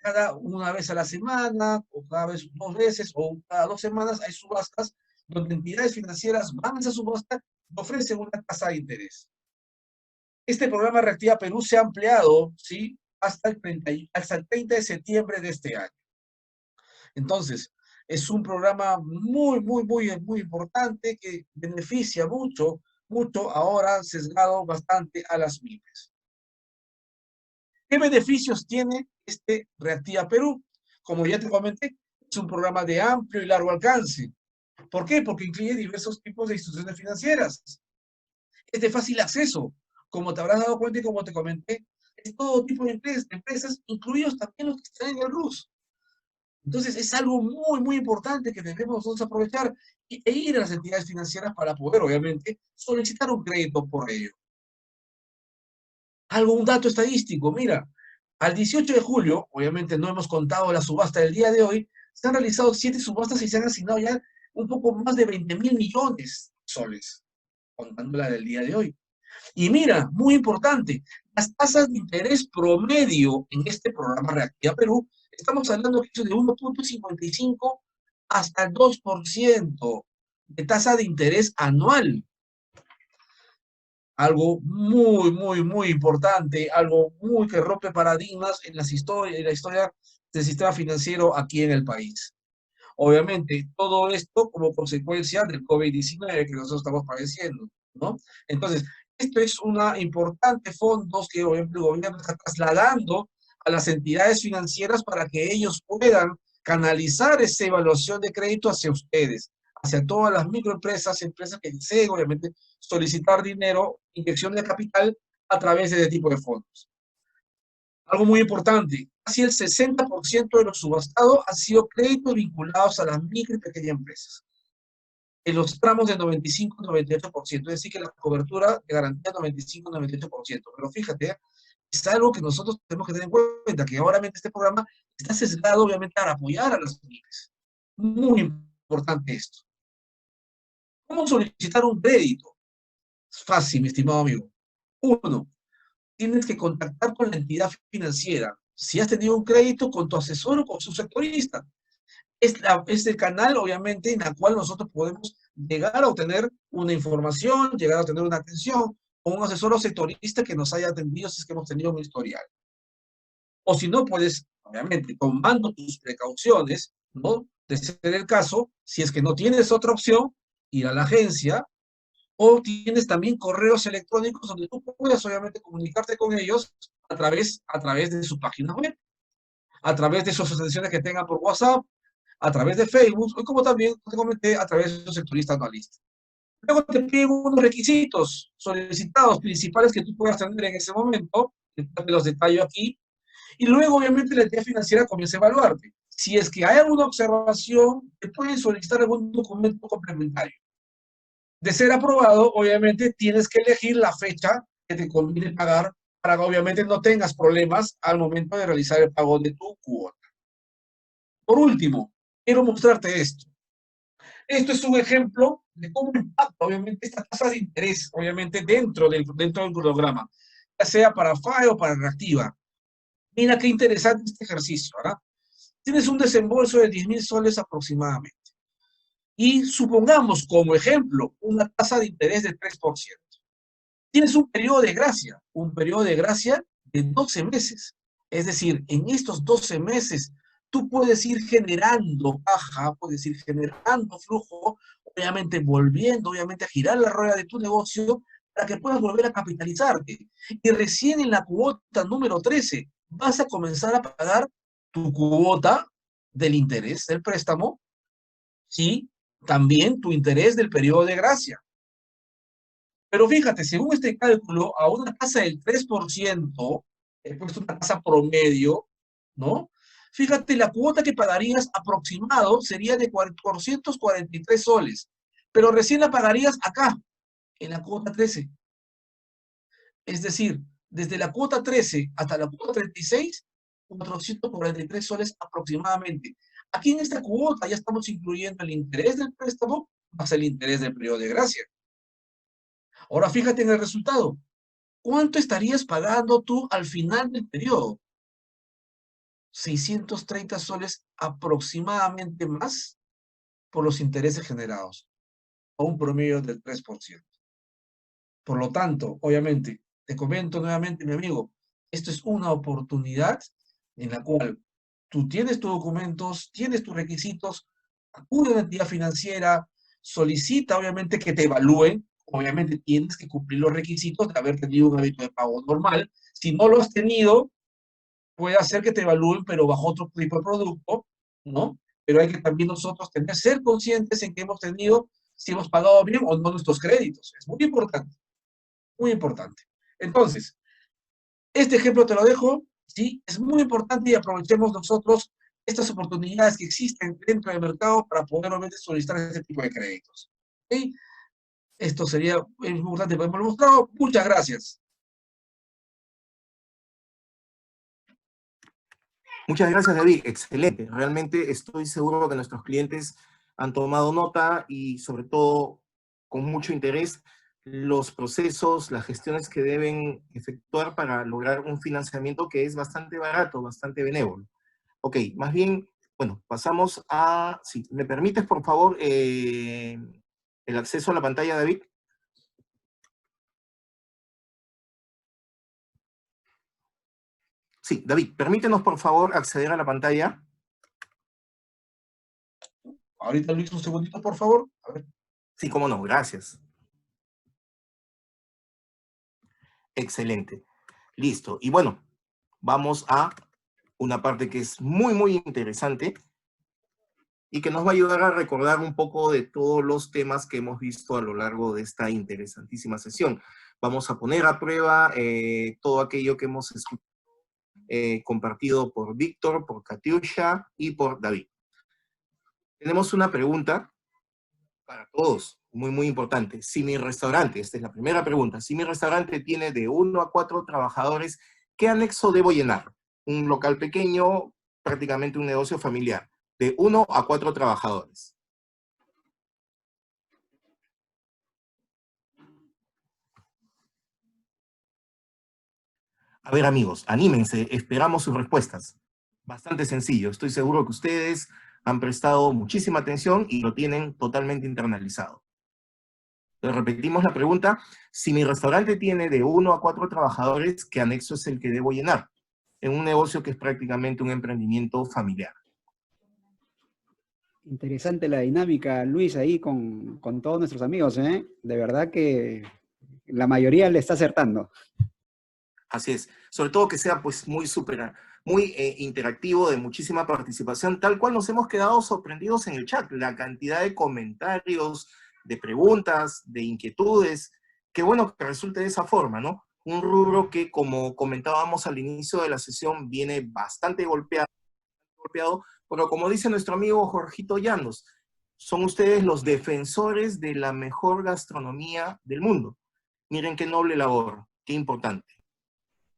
cada una vez a la semana, o cada vez 2 veces, o cada 2 semanas hay subastas donde entidades financieras van a esa subasta y ofrecen una tasa de interés. Este programa Reactiva Perú se ha ampliado, ¿sí?, hasta el 30 de septiembre de este año. Entonces, es un programa muy importante que beneficia mucho ahora sesgado bastante a las MIPYMES. ¿Qué beneficios tiene este Reactiva Perú? Como ya te comenté, es un programa de amplio y largo alcance. ¿Por qué? Porque incluye diversos tipos de instituciones financieras. Es de fácil acceso. Como te habrás dado cuenta y como te comenté, es todo tipo de empresas, incluidos también los que están en el RUS. Entonces, es algo muy importante que debemos nosotros aprovechar e ir a las entidades financieras para poder, obviamente, solicitar un crédito por ello. Un dato estadístico, mira, al 18 de julio, obviamente no hemos contado la subasta del día de hoy, se han realizado 7 subastas y se han asignado ya un poco más de 20.000 millones de soles, contando la del día de hoy. Y mira, muy importante, las tasas de interés promedio en este programa Reactiva Perú, estamos hablando de 1.55 hasta el 2% de tasa de interés anual. Algo muy importante, algo que rompe paradigmas en la historia del sistema financiero aquí en el país. Obviamente, todo esto como consecuencia del COVID-19 que nosotros estamos padeciendo, ¿no? Entonces, esto es una importante fondos que obviamente el gobierno está trasladando a las entidades financieras para que ellos puedan canalizar esa evaluación de crédito hacia ustedes, hacia todas las microempresas, empresas que deseen obviamente solicitar dinero, inyección de capital a través de este tipo de fondos. Algo muy importante, casi el 60% de los subastados han sido créditos vinculados a las micro y pequeñas empresas. En los tramos de 95-98%, es decir, que la cobertura de garantía es 95-98%. Pero fíjate, es algo que nosotros tenemos que tener en cuenta, que ahora este programa está sesgado, obviamente, para apoyar a las pymes. Muy importante esto. ¿Cómo solicitar un crédito? Es fácil, mi estimado amigo. 1. Tienes que contactar con la entidad financiera. Si has tenido un crédito, con tu asesor o con su sectorista. Es el canal, obviamente, en el cual nosotros podemos llegar a obtener una información, llegar a obtener una atención, o un asesor o sectorista que nos haya atendido si es que hemos tenido un historial. O si no, puedes, obviamente, tomando tus precauciones, ¿no? De ser el caso, si es que no tienes otra opción, ir a la agencia, o tienes también correos electrónicos donde tú puedes, obviamente, comunicarte con ellos a través de su página web, a través de sus atenciones que tengan por WhatsApp, a través de Facebook, o como también te comenté, a través de su sectorista anualista. Luego te piden unos requisitos solicitados principales que tú puedas tener en ese momento, te los detallo aquí, y luego obviamente la entidad financiera comienza a evaluarte. Si es que hay alguna observación, te pueden solicitar algún documento complementario. De ser aprobado, obviamente tienes que elegir la fecha que te conviene pagar para que obviamente no tengas problemas al momento de realizar el pago de tu cuota. Por último, quiero mostrarte esto. Esto es un ejemplo de cómo impacta, obviamente, esta tasa de interés, obviamente, dentro del programa, ya sea para FAE o para Reactiva. Mira qué interesante este ejercicio, ¿verdad? Tienes un desembolso de 10.000 soles aproximadamente. Y supongamos, como ejemplo, una tasa de interés del 3%. Tienes un periodo de gracia de 12 meses. Es decir, en estos 12 meses, tú puedes ir generando caja, puedes ir generando flujo, obviamente volviendo, obviamente a girar la rueda de tu negocio para que puedas volver a capitalizarte. Y recién en la cuota número 13 vas a comenzar a pagar tu cuota del interés del préstamo, ¿sí? También tu interés del periodo de gracia. Pero fíjate, según este cálculo, a una tasa del 3%, he puesto una tasa promedio, ¿no? Fíjate, la cuota que pagarías aproximado sería de 443 soles, pero recién la pagarías acá, en la cuota 13. Es decir, desde la cuota 13 hasta la cuota 36, 443 soles aproximadamente. Aquí en esta cuota ya estamos incluyendo el interés del préstamo más el interés del periodo de gracia. Ahora fíjate en el resultado. ¿Cuánto estarías pagando tú al final del periodo? 630 soles aproximadamente más por los intereses generados, a un promedio del 3%. Por lo tanto, obviamente, te comento nuevamente, mi amigo, esto es una oportunidad en la cual tú tienes tus documentos, tienes tus requisitos, acude a una entidad financiera, solicita obviamente que te evalúen, obviamente tienes que cumplir los requisitos de haber tenido un hábito de pago normal. Si no lo has tenido, puede hacer que te evalúen, pero bajo otro tipo de producto, ¿no? Pero hay que también nosotros ser conscientes en que hemos tenido, si hemos pagado bien o no nuestros créditos. Es muy importante, muy importante. Entonces, este ejemplo te lo dejo, ¿sí? Es muy importante y aprovechemos nosotros estas oportunidades que existen dentro del mercado para poder obviamente solicitar este tipo de créditos. ¿Ok? Esto sería muy importante para haberlo mostrado. Muchas gracias. Muchas gracias, David. Excelente. Realmente estoy seguro que nuestros clientes han tomado nota y sobre todo con mucho interés los procesos, las gestiones que deben efectuar para lograr un financiamiento que es bastante barato, bastante benévolo. Ok, más bien, bueno, pasamos a, si me permites, por favor, el acceso a la pantalla, David. Sí, David, permítenos, por favor, acceder a la pantalla. Ahorita, Luis, un segundito, por favor. A ver. Sí, cómo no, gracias. Excelente. Listo. Y bueno, vamos a una parte que es muy, muy interesante y que nos va a ayudar a recordar un poco de todos los temas que hemos visto a lo largo de esta interesantísima sesión. Vamos a poner a prueba todo aquello que hemos compartido por Víctor, por Katiusha y por David. Tenemos una pregunta para todos, muy, muy importante. Si mi restaurante, esta es la primera pregunta, si mi restaurante tiene de 1 a 4 trabajadores, ¿qué anexo debo llenar? Un local pequeño, prácticamente un negocio familiar, de 1 a 4 trabajadores. A ver, amigos, anímense, esperamos sus respuestas. Bastante sencillo, estoy seguro que ustedes han prestado muchísima atención y lo tienen totalmente internalizado. Repetimos la pregunta, si mi restaurante tiene de 1 a 4 trabajadores, ¿qué anexo es el que debo llenar? En un negocio que es prácticamente un emprendimiento familiar. Interesante la dinámica, Luis, ahí con todos nuestros amigos, ¿eh? De verdad que la mayoría le está acertando. Así es, sobre todo que sea pues muy interactivo, de muchísima participación, tal cual nos hemos quedado sorprendidos en el chat, la cantidad de comentarios, de preguntas, de inquietudes, qué bueno que resulte de esa forma, ¿no? Un rubro que, como comentábamos al inicio de la sesión, viene bastante golpeado, pero como dice nuestro amigo Jorgito Llanos, son ustedes los defensores de la mejor gastronomía del mundo. Miren qué noble labor, qué importante.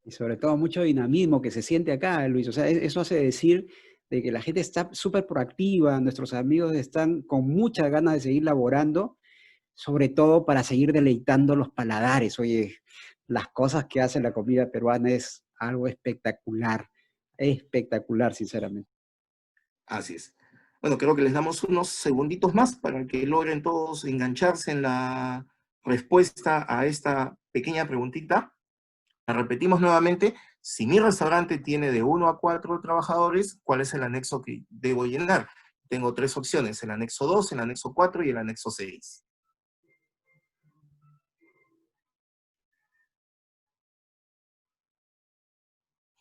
Y sobre todo mucho dinamismo que se siente acá, Luis. O sea, eso hace decir de que la gente está súper proactiva, nuestros amigos están con muchas ganas de seguir laborando, sobre todo para seguir deleitando los paladares. Oye, las cosas que hace la comida peruana es algo espectacular, sinceramente. Así es. Bueno, creo que les damos unos segunditos más para que logren todos engancharse en la respuesta a esta pequeña preguntita. La repetimos nuevamente. Si mi restaurante tiene de 1 a 4 trabajadores, ¿cuál es el anexo que debo llenar? Tengo 3 opciones, el anexo 2, el anexo 4 y el anexo 6.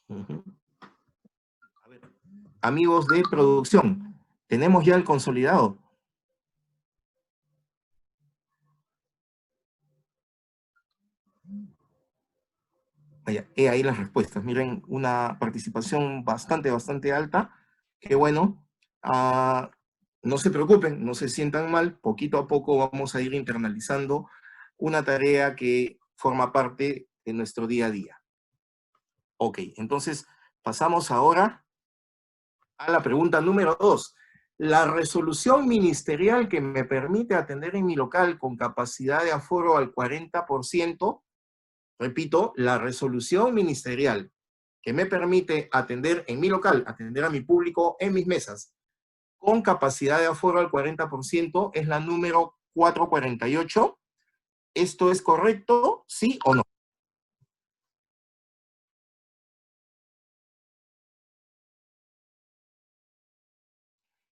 A ver, amigos de producción, ¿tenemos ya el consolidado? He ahí las respuestas. Miren, una participación bastante alta. Qué bueno. No se preocupen, no se sientan mal. Poquito a poco vamos a ir internalizando una tarea que forma parte de nuestro día a día. Ok, entonces pasamos ahora a la pregunta número 2. La resolución ministerial que me permite atender en mi local con capacidad de aforo al 40%, repito, la resolución ministerial que me permite atender en mi local, atender a mi público en mis mesas, con capacidad de aforo al 40%, es la número 448. ¿Esto es correcto, sí o no?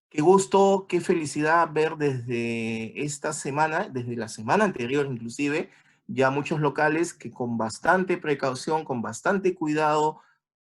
Qué gusto, qué felicidad ver desde esta semana, desde la semana anterior inclusive, ya muchos locales que con bastante precaución, con bastante cuidado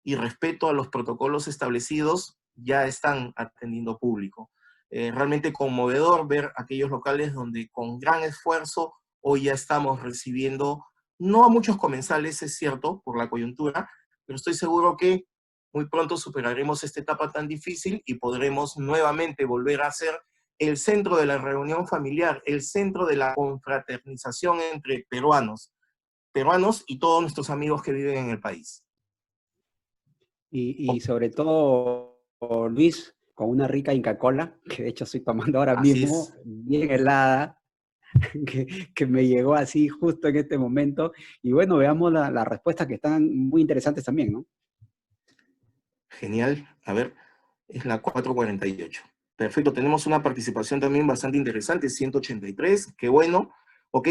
y respeto a los protocolos establecidos, ya están atendiendo público. Realmente conmovedor ver aquellos locales donde con gran esfuerzo hoy ya estamos recibiendo, no a muchos comensales, es cierto, por la coyuntura, pero estoy seguro que muy pronto superaremos esta etapa tan difícil y podremos nuevamente volver a ser el centro de la reunión familiar, el centro de la confraternización entre peruanos y todos nuestros amigos que viven en el país. Y sobre todo, Luis, con una rica Inca Kola, que de hecho estoy tomando ahora Así mismo, es. bien helada, que me llegó así justo en este momento. Y bueno, veamos las respuestas que están muy interesantes también, ¿no? Genial. A ver, es la 448. Perfecto, tenemos una participación también bastante interesante, 183, qué bueno. Ok,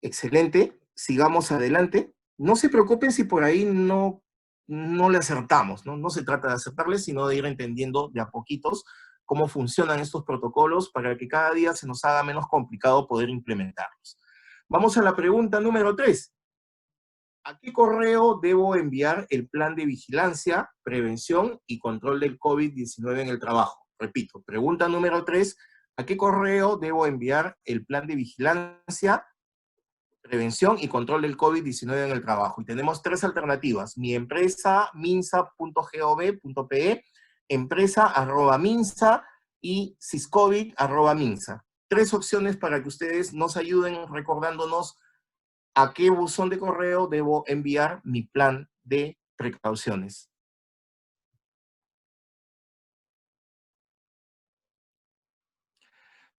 excelente. Sigamos adelante. No se preocupen si por ahí no le acertamos, ¿no? No se trata de acertarle, sino de ir entendiendo de a poquitos cómo funcionan estos protocolos para que cada día se nos haga menos complicado poder implementarlos. Vamos a la pregunta número 3. ¿A qué correo debo enviar el plan de vigilancia, prevención y control del COVID-19 en el trabajo? Repito, pregunta número 3. ¿A qué correo debo enviar el plan de vigilancia, prevención y control del COVID-19 en el trabajo? Y tenemos 3 alternativas. Mi empresa, minsa.gov.pe, empresa@minsa y siscovid@minsa. 3 opciones para que ustedes nos ayuden recordándonos a qué buzón de correo debo enviar mi plan de precauciones.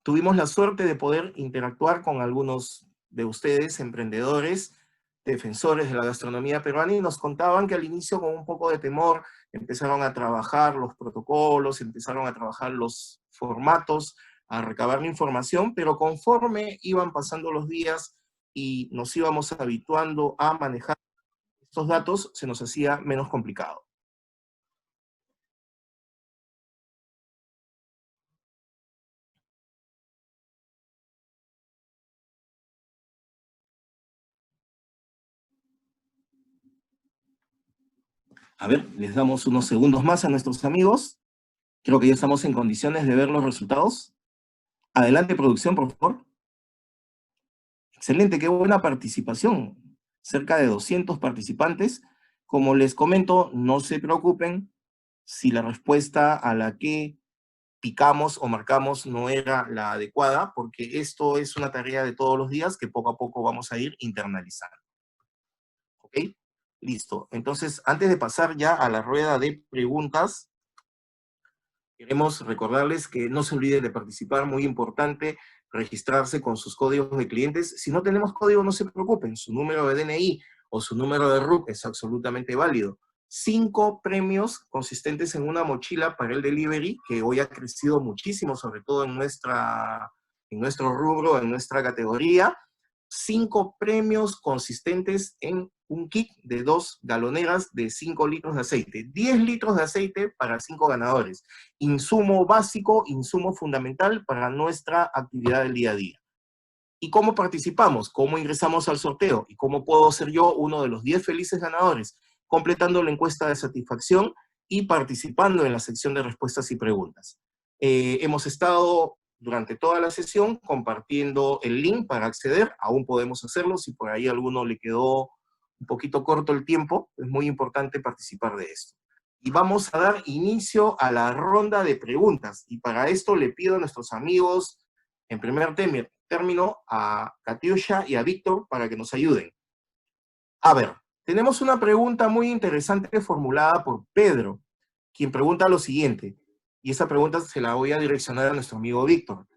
Tuvimos la suerte de poder interactuar con algunos de ustedes, emprendedores, defensores de la gastronomía peruana, y nos contaban que al inicio con un poco de temor empezaron a trabajar los protocolos, empezaron a trabajar los formatos, a recabar la información, pero conforme iban pasando los días y nos íbamos habituando a manejar estos datos, se nos hacía menos complicado. A ver, les damos unos segundos más a nuestros amigos. Creo que ya estamos en condiciones de ver los resultados. Adelante, producción, por favor. Excelente, qué buena participación. Cerca de 200 participantes. Como les comento, no se preocupen si la respuesta a la que picamos o marcamos no era la adecuada, porque esto es una tarea de todos los días que poco a poco vamos a ir internalizando. ¿Ok? Listo. Entonces, antes de pasar ya a la rueda de preguntas, queremos recordarles que no se olviden de participar, muy importante, registrarse con sus códigos de clientes. Si no tenemos código, no se preocupen, su número de DNI o su número de RUC es absolutamente válido. 5 premios consistentes en una mochila para el delivery, que hoy ha crecido muchísimo, sobre todo en nuestro rubro, en nuestra categoría. 5 premios consistentes en un kit de 2 galoneras de 5 litros de aceite. 10 litros de aceite para 5 ganadores. Insumo básico, insumo fundamental para nuestra actividad del día a día. ¿Y cómo participamos? ¿Cómo ingresamos al sorteo? ¿Y cómo puedo ser yo uno de los 10 felices ganadores? Completando la encuesta de satisfacción y participando en la sección de respuestas y preguntas. Hemos estado durante toda la sesión compartiendo el link para acceder. Aún podemos hacerlo. Si por ahí a alguno le quedó un poquito corto el tiempo, es muy importante participar de esto. Y vamos a dar inicio a la ronda de preguntas. Y para esto le pido a nuestros amigos, en primer término, a Katiusha y a Víctor para que nos ayuden. A ver, tenemos una pregunta muy interesante formulada por Pedro, quien pregunta lo siguiente, y esa pregunta se la voy a direccionar a nuestro amigo Víctor.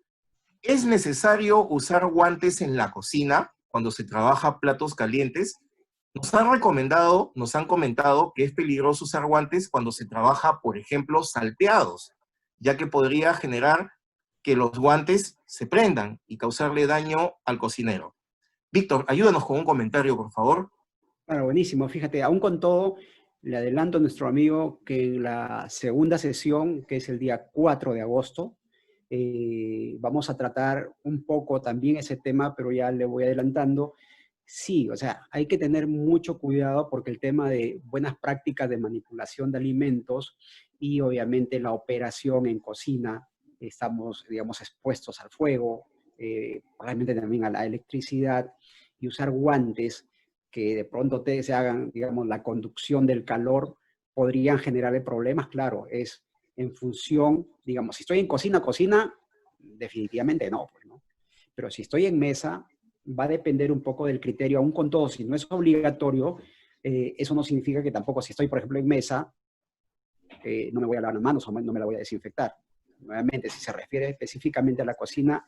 ¿Es necesario usar guantes en la cocina cuando se trabaja platos calientes? Nos han comentado que es peligroso usar guantes cuando se trabaja, por ejemplo, salteados, ya que podría generar que los guantes se prendan y causarle daño al cocinero. Víctor, ayúdanos con un comentario, por favor. Bueno, buenísimo. Fíjate, aún con todo, le adelanto a nuestro amigo que en la segunda sesión, que es el día 4 de agosto, vamos a tratar un poco también ese tema, pero ya le voy adelantando. Sí, o sea, hay que tener mucho cuidado porque el tema de buenas prácticas de manipulación de alimentos y obviamente la operación en cocina, estamos, digamos, expuestos al fuego, probablemente también a la electricidad, y usar guantes que de pronto se hagan, digamos, la conducción del calor, podrían generarle problemas, claro, es en función, digamos, si estoy en cocina, definitivamente no, pues, ¿no? Pero si estoy en mesa, va a depender un poco del criterio, aún con todo, si no es obligatorio, eso no significa que tampoco si estoy, por ejemplo, en mesa, no me voy a lavar las manos o no me la voy a desinfectar. Nuevamente, si se refiere específicamente a la cocina,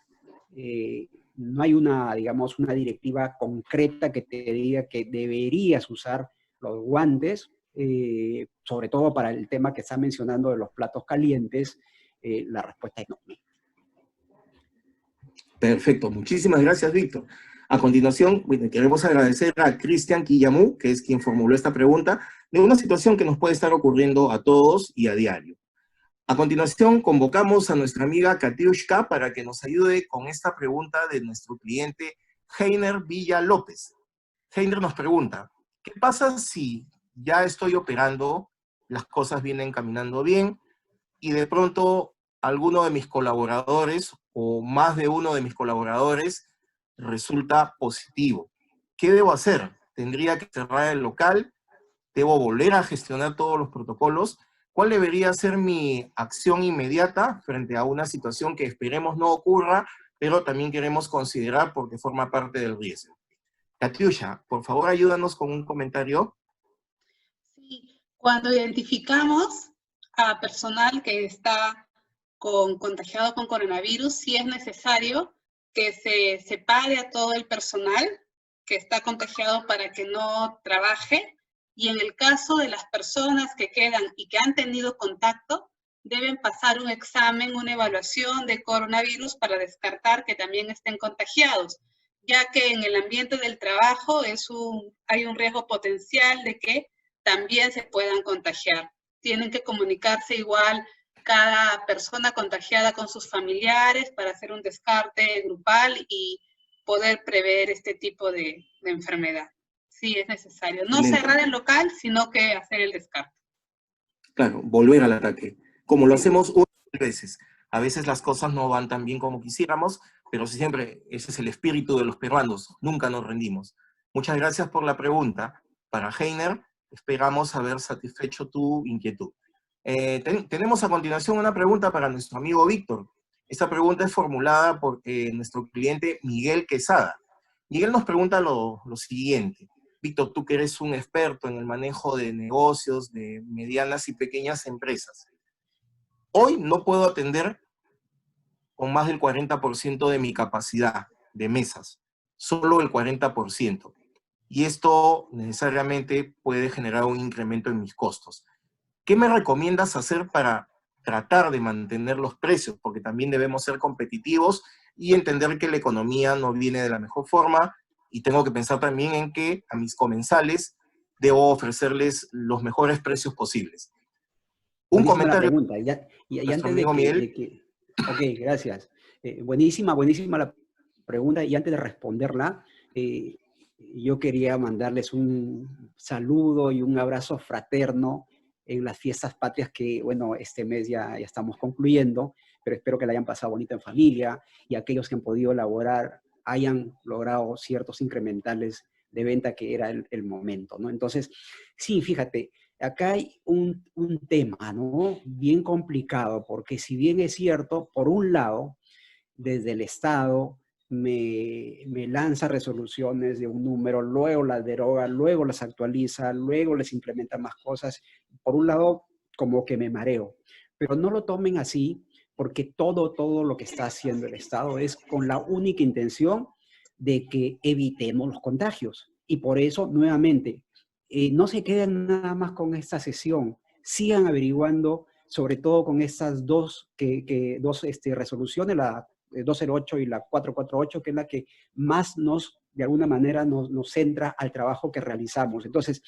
no hay una, digamos, una directiva concreta que te diga que deberías usar los guantes, sobre todo para el tema que está mencionando de los platos calientes, la respuesta es no. Perfecto, muchísimas gracias, Víctor. A continuación, bueno, queremos agradecer a Cristian Quillamú, que es quien formuló esta pregunta, de una situación que nos puede estar ocurriendo a todos y a diario. A continuación, convocamos a nuestra amiga Katiushka para que nos ayude con esta pregunta de nuestro cliente Heiner Villa López. Heiner nos pregunta, ¿qué pasa si ya estoy operando, las cosas vienen caminando bien, y de pronto alguno de mis colaboradores o más de uno de mis colaboradores resulta positivo? ¿Qué debo hacer? ¿Tendría que cerrar el local? ¿Debo volver a gestionar todos los protocolos? ¿Cuál debería ser mi acción inmediata frente a una situación que esperemos no ocurra, pero también queremos considerar porque forma parte del riesgo? Katiusha, por favor ayúdanos con un comentario. Sí, cuando identificamos a personal que está contagiado con coronavirus, sí es necesario que se separe a todo el personal que está contagiado para que no trabaje, y en el caso de las personas que quedan y que han tenido contacto, deben pasar un examen, una evaluación de coronavirus para descartar que también estén contagiados, ya que en el ambiente del trabajo hay un riesgo potencial de que también se puedan contagiar. Tienen que comunicarse igual cada persona contagiada con sus familiares para hacer un descarte grupal y poder prever este tipo de enfermedad. Sí, es necesario. No cerrar el local, sino que hacer el descarte. Claro, volver al ataque, como lo Sí. hacemos unas veces. A veces las cosas no van tan bien como quisiéramos, pero siempre ese es el espíritu de los peruanos, nunca nos rendimos. Muchas gracias por la pregunta. Para Heiner, esperamos haber satisfecho tu inquietud. Tenemos a continuación una pregunta para nuestro amigo Víctor. Esta pregunta es formulada por nuestro cliente Miguel Quesada. Miguel nos pregunta lo siguiente. Víctor, tú que eres un experto en el manejo de negocios, de medianas y pequeñas empresas. Hoy no puedo atender con más del 40% de mi capacidad de mesas, solo el 40%. Y esto necesariamente puede generar un incremento en mis costos. ¿Qué me recomiendas hacer para tratar de mantener los precios? Porque también debemos ser competitivos y entender que la economía no viene de la mejor forma, y tengo que pensar también en que a mis comensales debo ofrecerles los mejores precios posibles. Un Buenísima la comentario pregunta. Y nuestro antes de amigo Miguel. que... Ok, gracias. Buenísima la pregunta. Y antes de responderla, yo quería mandarles un saludo y un abrazo fraterno en las fiestas patrias que, bueno, este mes ya estamos concluyendo, pero espero que la hayan pasado bonito en familia, y aquellos que han podido elaborar hayan logrado ciertos incrementales de venta, que era el momento, ¿no? Entonces, sí, fíjate, acá hay un tema, ¿no? Bien complicado, porque si bien es cierto, por un lado, desde el Estado me lanza resoluciones de un número, luego las deroga, luego las actualiza, luego les implementa más cosas. Por un lado, como que me mareo, pero no lo tomen así, porque todo lo que está haciendo el Estado es con la única intención de que evitemos los contagios. Y por eso, nuevamente, no se queden nada más con esta sesión, sigan averiguando, sobre todo con estas dos resoluciones, la 208 y la 448, que es la que más de alguna manera, nos centra al trabajo que realizamos. Entonces,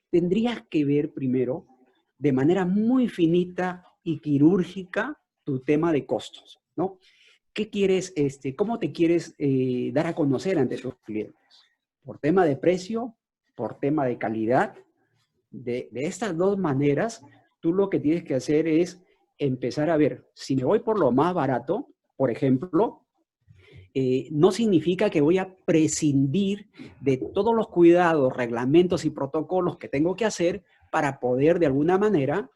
tendrías que ver primero, de manera muy finita y quirúrgica, tu tema de costos, ¿no? ¿Qué quieres, cómo te quieres dar a conocer ante tus clientes? ¿Por tema de precio? ¿Por tema de calidad? De estas dos maneras, tú lo que tienes que hacer es empezar a ver, si me voy por lo más barato, por ejemplo, no significa que voy a prescindir de todos los cuidados, reglamentos y protocolos que tengo que hacer para poder de alguna manera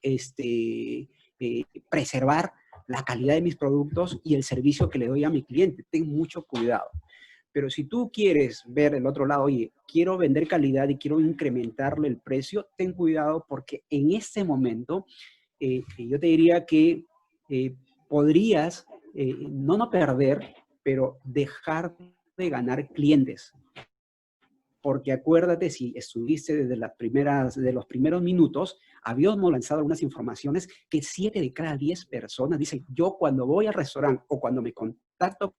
preservar la calidad de mis productos y el servicio que le doy a mi cliente. Ten mucho cuidado. Pero si tú quieres ver el otro lado, oye, quiero vender calidad y quiero incrementarle el precio, ten cuidado porque en este momento yo te diría que podrías no perder, pero dejar de ganar clientes. Porque acuérdate, si estuviste desde de los primeros minutos, habíamos lanzado algunas informaciones que 7 de cada 10 personas dicen, yo cuando voy al restaurante o cuando me contacto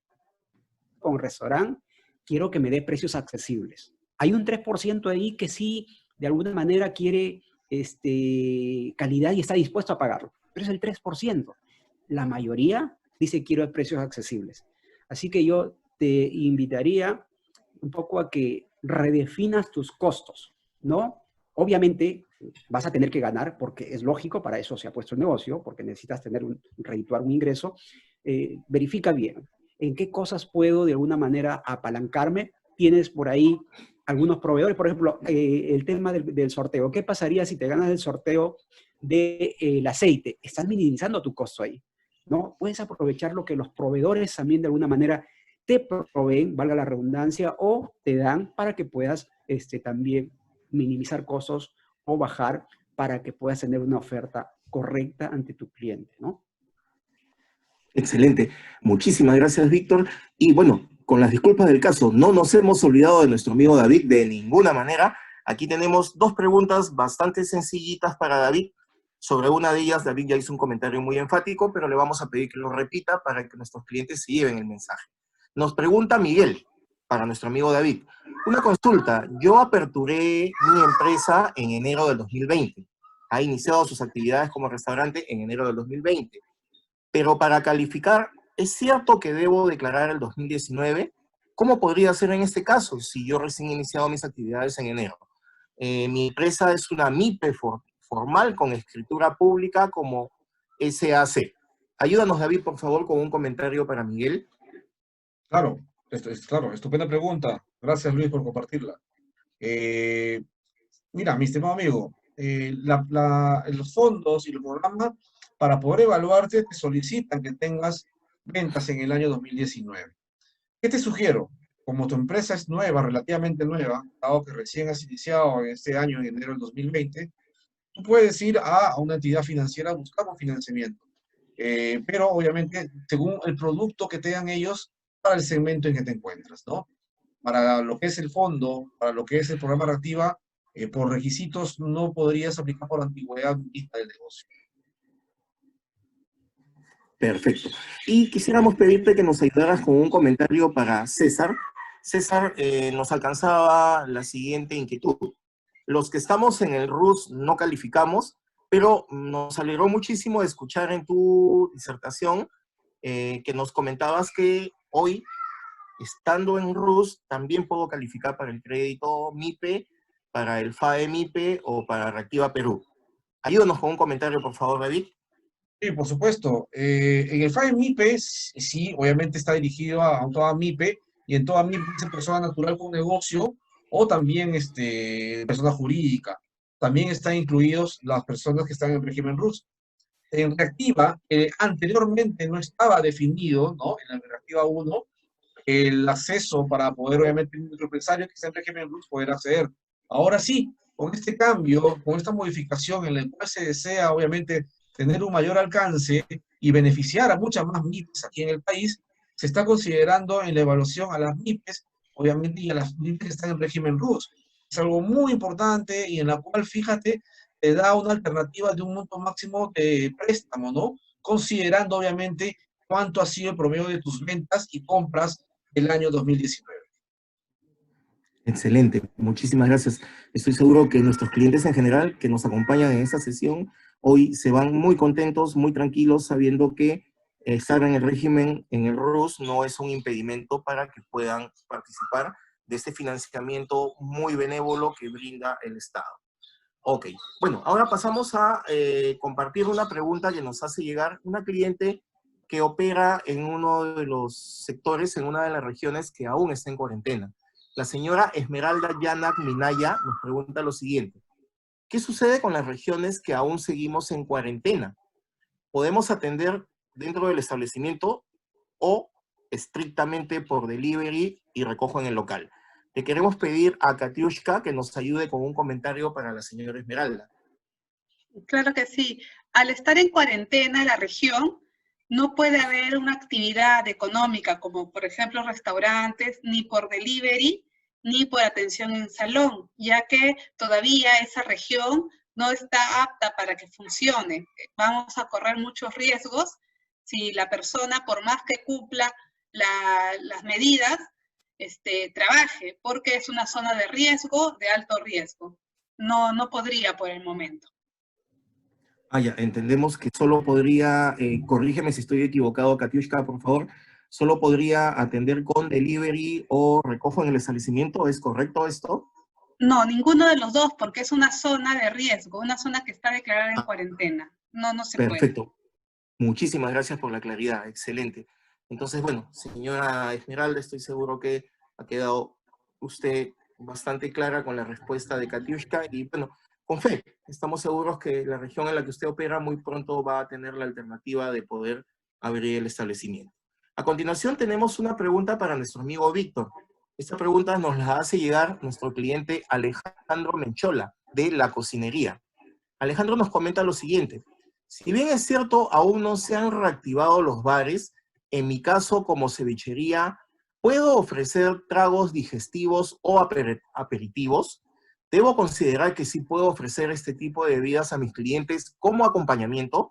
con un restaurante, quiero que me dé precios accesibles. Hay un 3% ahí que sí, de alguna manera quiere calidad y está dispuesto a pagarlo, pero es el 3%. La mayoría dice quiero precios accesibles. Así que yo te invitaría un poco a que redefinas tus costos, ¿no? Obviamente vas a tener que ganar porque es lógico, para eso se ha puesto el negocio, porque necesitas redituar un ingreso. Verifica bien en qué cosas puedo de alguna manera apalancarme. Tienes por ahí algunos proveedores, por ejemplo, el tema del sorteo. ¿Qué pasaría si te ganas el sorteo del aceite? Estás minimizando tu costo ahí, ¿no? Puedes aprovechar lo que los proveedores también de alguna manera te proveen, valga la redundancia, o te dan para que puedas también minimizar costos o bajar para que puedas tener una oferta correcta ante tu cliente, ¿no? Excelente. Muchísimas gracias, Víctor. Y bueno, con las disculpas del caso, no nos hemos olvidado de nuestro amigo David de ninguna manera. Aquí tenemos 2 preguntas bastante sencillitas para David. Sobre una de ellas, David ya hizo un comentario muy enfático, pero le vamos a pedir que lo repita para que nuestros clientes se lleven el mensaje. Nos pregunta Miguel, para nuestro amigo David, una consulta. Yo aperturé mi empresa en enero del 2020. Ha iniciado sus actividades como restaurante en enero del 2020. Pero para calificar, ¿es cierto que debo declarar el 2019? ¿Cómo podría ser en este caso si yo recién he iniciado mis actividades en enero? Mi empresa es una MIPE formal con escritura pública como SAC. Ayúdanos, David, por favor, con un comentario para Miguel. Claro, claro, estupenda pregunta. Gracias, Luis, por compartirla. Mira, mi estimado amigo, los fondos y los programas para poder evaluarte te solicitan que tengas ventas en el año 2019. ¿Qué te sugiero? Como tu empresa es nueva, relativamente nueva, dado que recién has iniciado en este año, en enero del 2020, tú puedes ir a una entidad financiera a buscar un financiamiento. Pero obviamente, según el producto que tengan ellos para el segmento en que te encuentras, ¿no? Para lo que es el fondo, para lo que es el programa Reactiva, por requisitos no podrías aplicar por antigüedad vista del negocio. Perfecto. Y quisiéramos pedirte que nos ayudaras con un comentario para César. César nos alcanzaba la siguiente inquietud. Los que estamos en el RUS no calificamos, pero nos alegró muchísimo escuchar en tu disertación que nos comentabas que hoy, estando en RUS, también puedo calificar para el crédito MIPE, para el FAE MIPE o para Reactiva Perú. Ayúdanos con un comentario, por favor, David. Sí, por supuesto. En el FAE MIPE, sí, obviamente está dirigido a toda MIPE, y en toda MIPE es persona natural con negocio, o también persona jurídica. También están incluidos las personas que están en el régimen RUS. En Reactiva, anteriormente no estaba definido, ¿no? En la Reactiva 1, el acceso para poder, obviamente, un microempresario que está en régimen RUS poder acceder. Ahora sí, con este cambio, con esta modificación en la cual se desea, obviamente, tener un mayor alcance y beneficiar a muchas más MIPES aquí en el país, se está considerando en la evaluación a las MIPES obviamente, y a las clientes que están en régimen RUS. Es algo muy importante y en la cual, fíjate, te da una alternativa de un monto máximo de préstamo, ¿no? Considerando, obviamente, cuánto ha sido el promedio de tus ventas y compras del año 2019. Excelente, muchísimas gracias. Estoy seguro que nuestros clientes en general que nos acompañan en esta sesión hoy se van muy contentos, muy tranquilos, sabiendo que estar en el régimen, en el RUS, no es un impedimento para que puedan participar de este financiamiento muy benévolo que brinda el Estado. Ok, bueno, ahora pasamos a compartir una pregunta que nos hace llegar una cliente que opera en uno de los sectores, en una de las regiones que aún está en cuarentena. La señora Esmeralda Yanak Minaya nos pregunta lo siguiente. ¿Qué sucede con las regiones que aún seguimos en cuarentena? ¿Podemos atender dentro del establecimiento o estrictamente por delivery y recojo en el local? Le queremos pedir a Katiushka que nos ayude con un comentario para la señora Esmeralda. Claro que sí. Al estar en cuarentena en la región, no puede haber una actividad económica como, por ejemplo, restaurantes, ni por delivery, ni por atención en salón, ya que todavía esa región no está apta para que funcione. Vamos a correr muchos riesgos si la persona, por más que cumpla las medidas, trabaje, porque es una zona de riesgo, de alto riesgo. No podría por el momento. Ah, ya, entendemos que solo podría, corrígeme si estoy equivocado, Katiushka, por favor, solo podría atender con delivery o recojo en el establecimiento, ¿es correcto esto? No, ninguno de los dos, porque es una zona de riesgo, una zona que está declarada en cuarentena. No se puede. Perfecto. Muchísimas gracias por la claridad, excelente. Entonces, bueno, señora Esmeralda, estoy seguro que ha quedado usted bastante clara con la respuesta de Katiushka y bueno, con fe, estamos seguros que la región en la que usted opera muy pronto va a tener la alternativa de poder abrir el establecimiento. A continuación tenemos una pregunta para nuestro amigo Víctor. Esta pregunta nos la hace llegar nuestro cliente Alejandro Menchola, de La Cocinería. Alejandro nos comenta lo siguiente. Si bien es cierto, aún no se han reactivado los bares, en mi caso, como cevichería, ¿puedo ofrecer tragos digestivos o aperitivos? ¿Debo considerar que sí puedo ofrecer este tipo de bebidas a mis clientes como acompañamiento?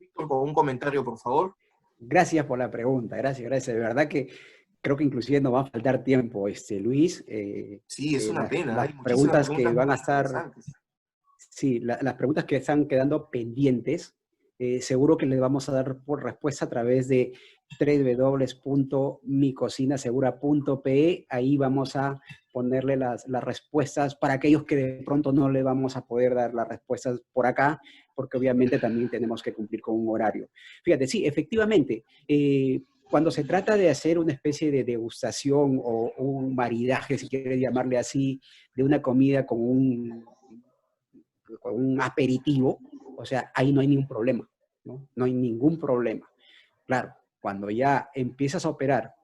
Víctor, con un comentario, por favor. Gracias por la pregunta, gracias. De verdad que creo que inclusive nos va a faltar tiempo, Luis. Sí, es una pena. Las Hay muchísimas preguntas que preguntas van a muy estar, interesantes. sí, las preguntas que están quedando pendientes, seguro que les vamos a dar por respuesta a través de www.micocinasegura.pe. Ahí vamos a ponerle las respuestas para aquellos que de pronto no le vamos a poder dar las respuestas por acá, porque obviamente también tenemos que cumplir con un horario. Fíjate, sí, efectivamente, cuando se trata de hacer una especie de degustación o un maridaje, si quieres llamarle así, de una comida con un aperitivo, o sea, ahí no hay ningún problema, ¿no? No hay ningún problema. Claro, cuando ya empiezas a operar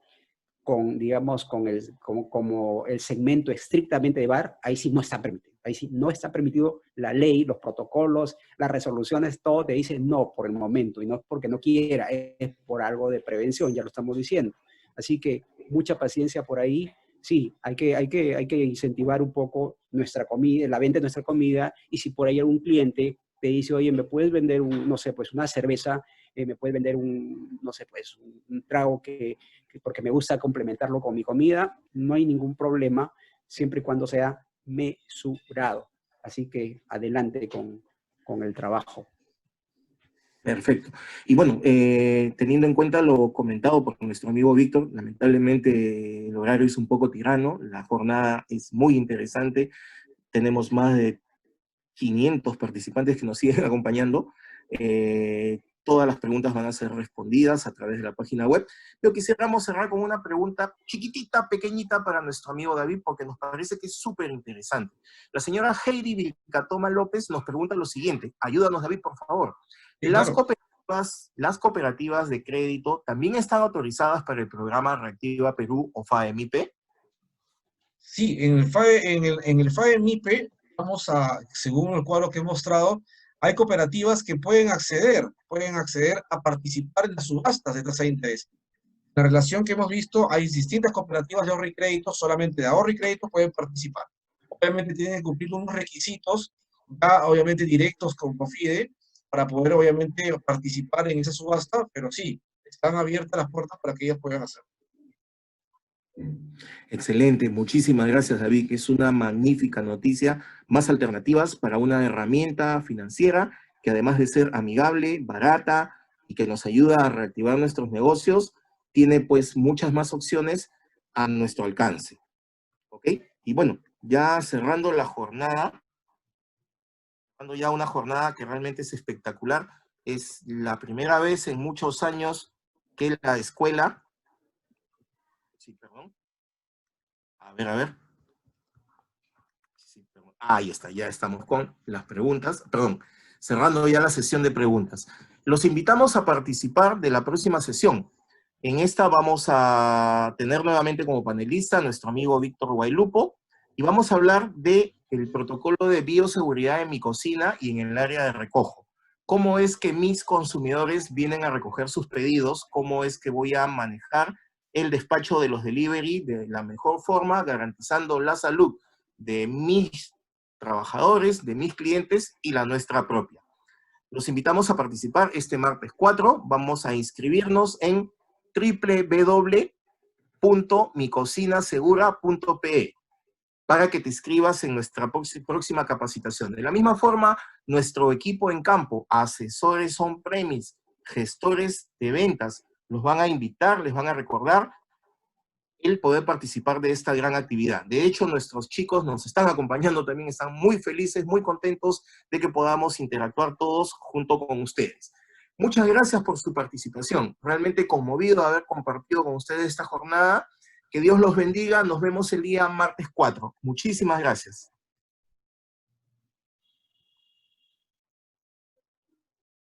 con, digamos, como el segmento estrictamente de bar, ahí sí no está permitido. Ahí sí no está permitido. La ley, los protocolos, las resoluciones, todo te dice no por el momento. Y no es porque no quiera, es por algo de prevención, ya lo estamos diciendo. Así que mucha paciencia por ahí. Sí, hay que incentivar un poco nuestra comida, la venta de nuestra comida. Y si por ahí algún cliente te dice, oye, ¿me puedes vender no sé, pues una cerveza? ¿Me puedes vender no sé, pues un trago porque me gusta complementarlo con mi comida? No hay ningún problema, siempre y cuando sea mesurado. Así que adelante con el trabajo. Perfecto. Y bueno, teniendo en cuenta lo comentado por nuestro amigo Víctor, lamentablemente el horario es un poco tirano, la jornada es muy interesante, tenemos más de 500 participantes que nos siguen acompañando. Todas las preguntas van a ser respondidas a través de la página web. Pero quisiéramos cerrar con una pregunta chiquitita, pequeñita para nuestro amigo David, porque nos parece que es súper interesante. La señora Heidi Vilcatoma López nos pregunta lo siguiente. Ayúdanos, David, por favor. Sí, Las claro. cooperativas de crédito también están autorizadas para el programa Reactiva Perú o FAEMIP. Sí, en el FAE-MIPE, según el cuadro que he mostrado, hay cooperativas que pueden acceder a participar en las subastas de tasa de interés. La relación que hemos visto, hay distintas cooperativas de ahorro y crédito, solamente de ahorro y crédito pueden participar. Obviamente tienen que cumplir unos requisitos, ya obviamente directos con Confide, para poder obviamente participar en esa subasta, pero sí, están abiertas las puertas para que ellas puedan hacerlo. Excelente, muchísimas gracias, David. Es una magnífica noticia. Más alternativas para una herramienta financiera que, además de ser amigable, barata y que nos ayuda a reactivar nuestros negocios, tiene pues muchas más opciones a nuestro alcance. ¿Ok? Y bueno, ya cerrando la jornada, cerrando ya una jornada que realmente es espectacular, es la primera vez en muchos años que la escuela, sí, perdón, a ver. Sí, perdón. Ahí está, ya estamos con las preguntas. Perdón, cerrando ya la sesión de preguntas. Los invitamos a participar de la próxima sesión. En esta vamos a tener nuevamente como panelista a nuestro amigo Víctor Guaylupo y vamos a hablar del protocolo de bioseguridad en mi cocina y en el área de recojo. ¿Cómo es que mis consumidores vienen a recoger sus pedidos? ¿Cómo es que voy a manejar el despacho de los delivery de la mejor forma, garantizando la salud de mis trabajadores, de mis clientes y la nuestra propia? Los invitamos a participar este martes 4. Vamos a inscribirnos en www.micocinasegura.pe para que te inscribas en nuestra próxima capacitación. De la misma forma, nuestro equipo en campo, asesores on-premise, gestores de ventas, los van a invitar, les van a recordar el poder participar de esta gran actividad. De hecho, nuestros chicos nos están acompañando también, están muy felices, muy contentos de que podamos interactuar todos junto con ustedes. Muchas gracias por su participación. Realmente conmovido de haber compartido con ustedes esta jornada. Que Dios los bendiga. Nos vemos el día martes 4. Muchísimas gracias.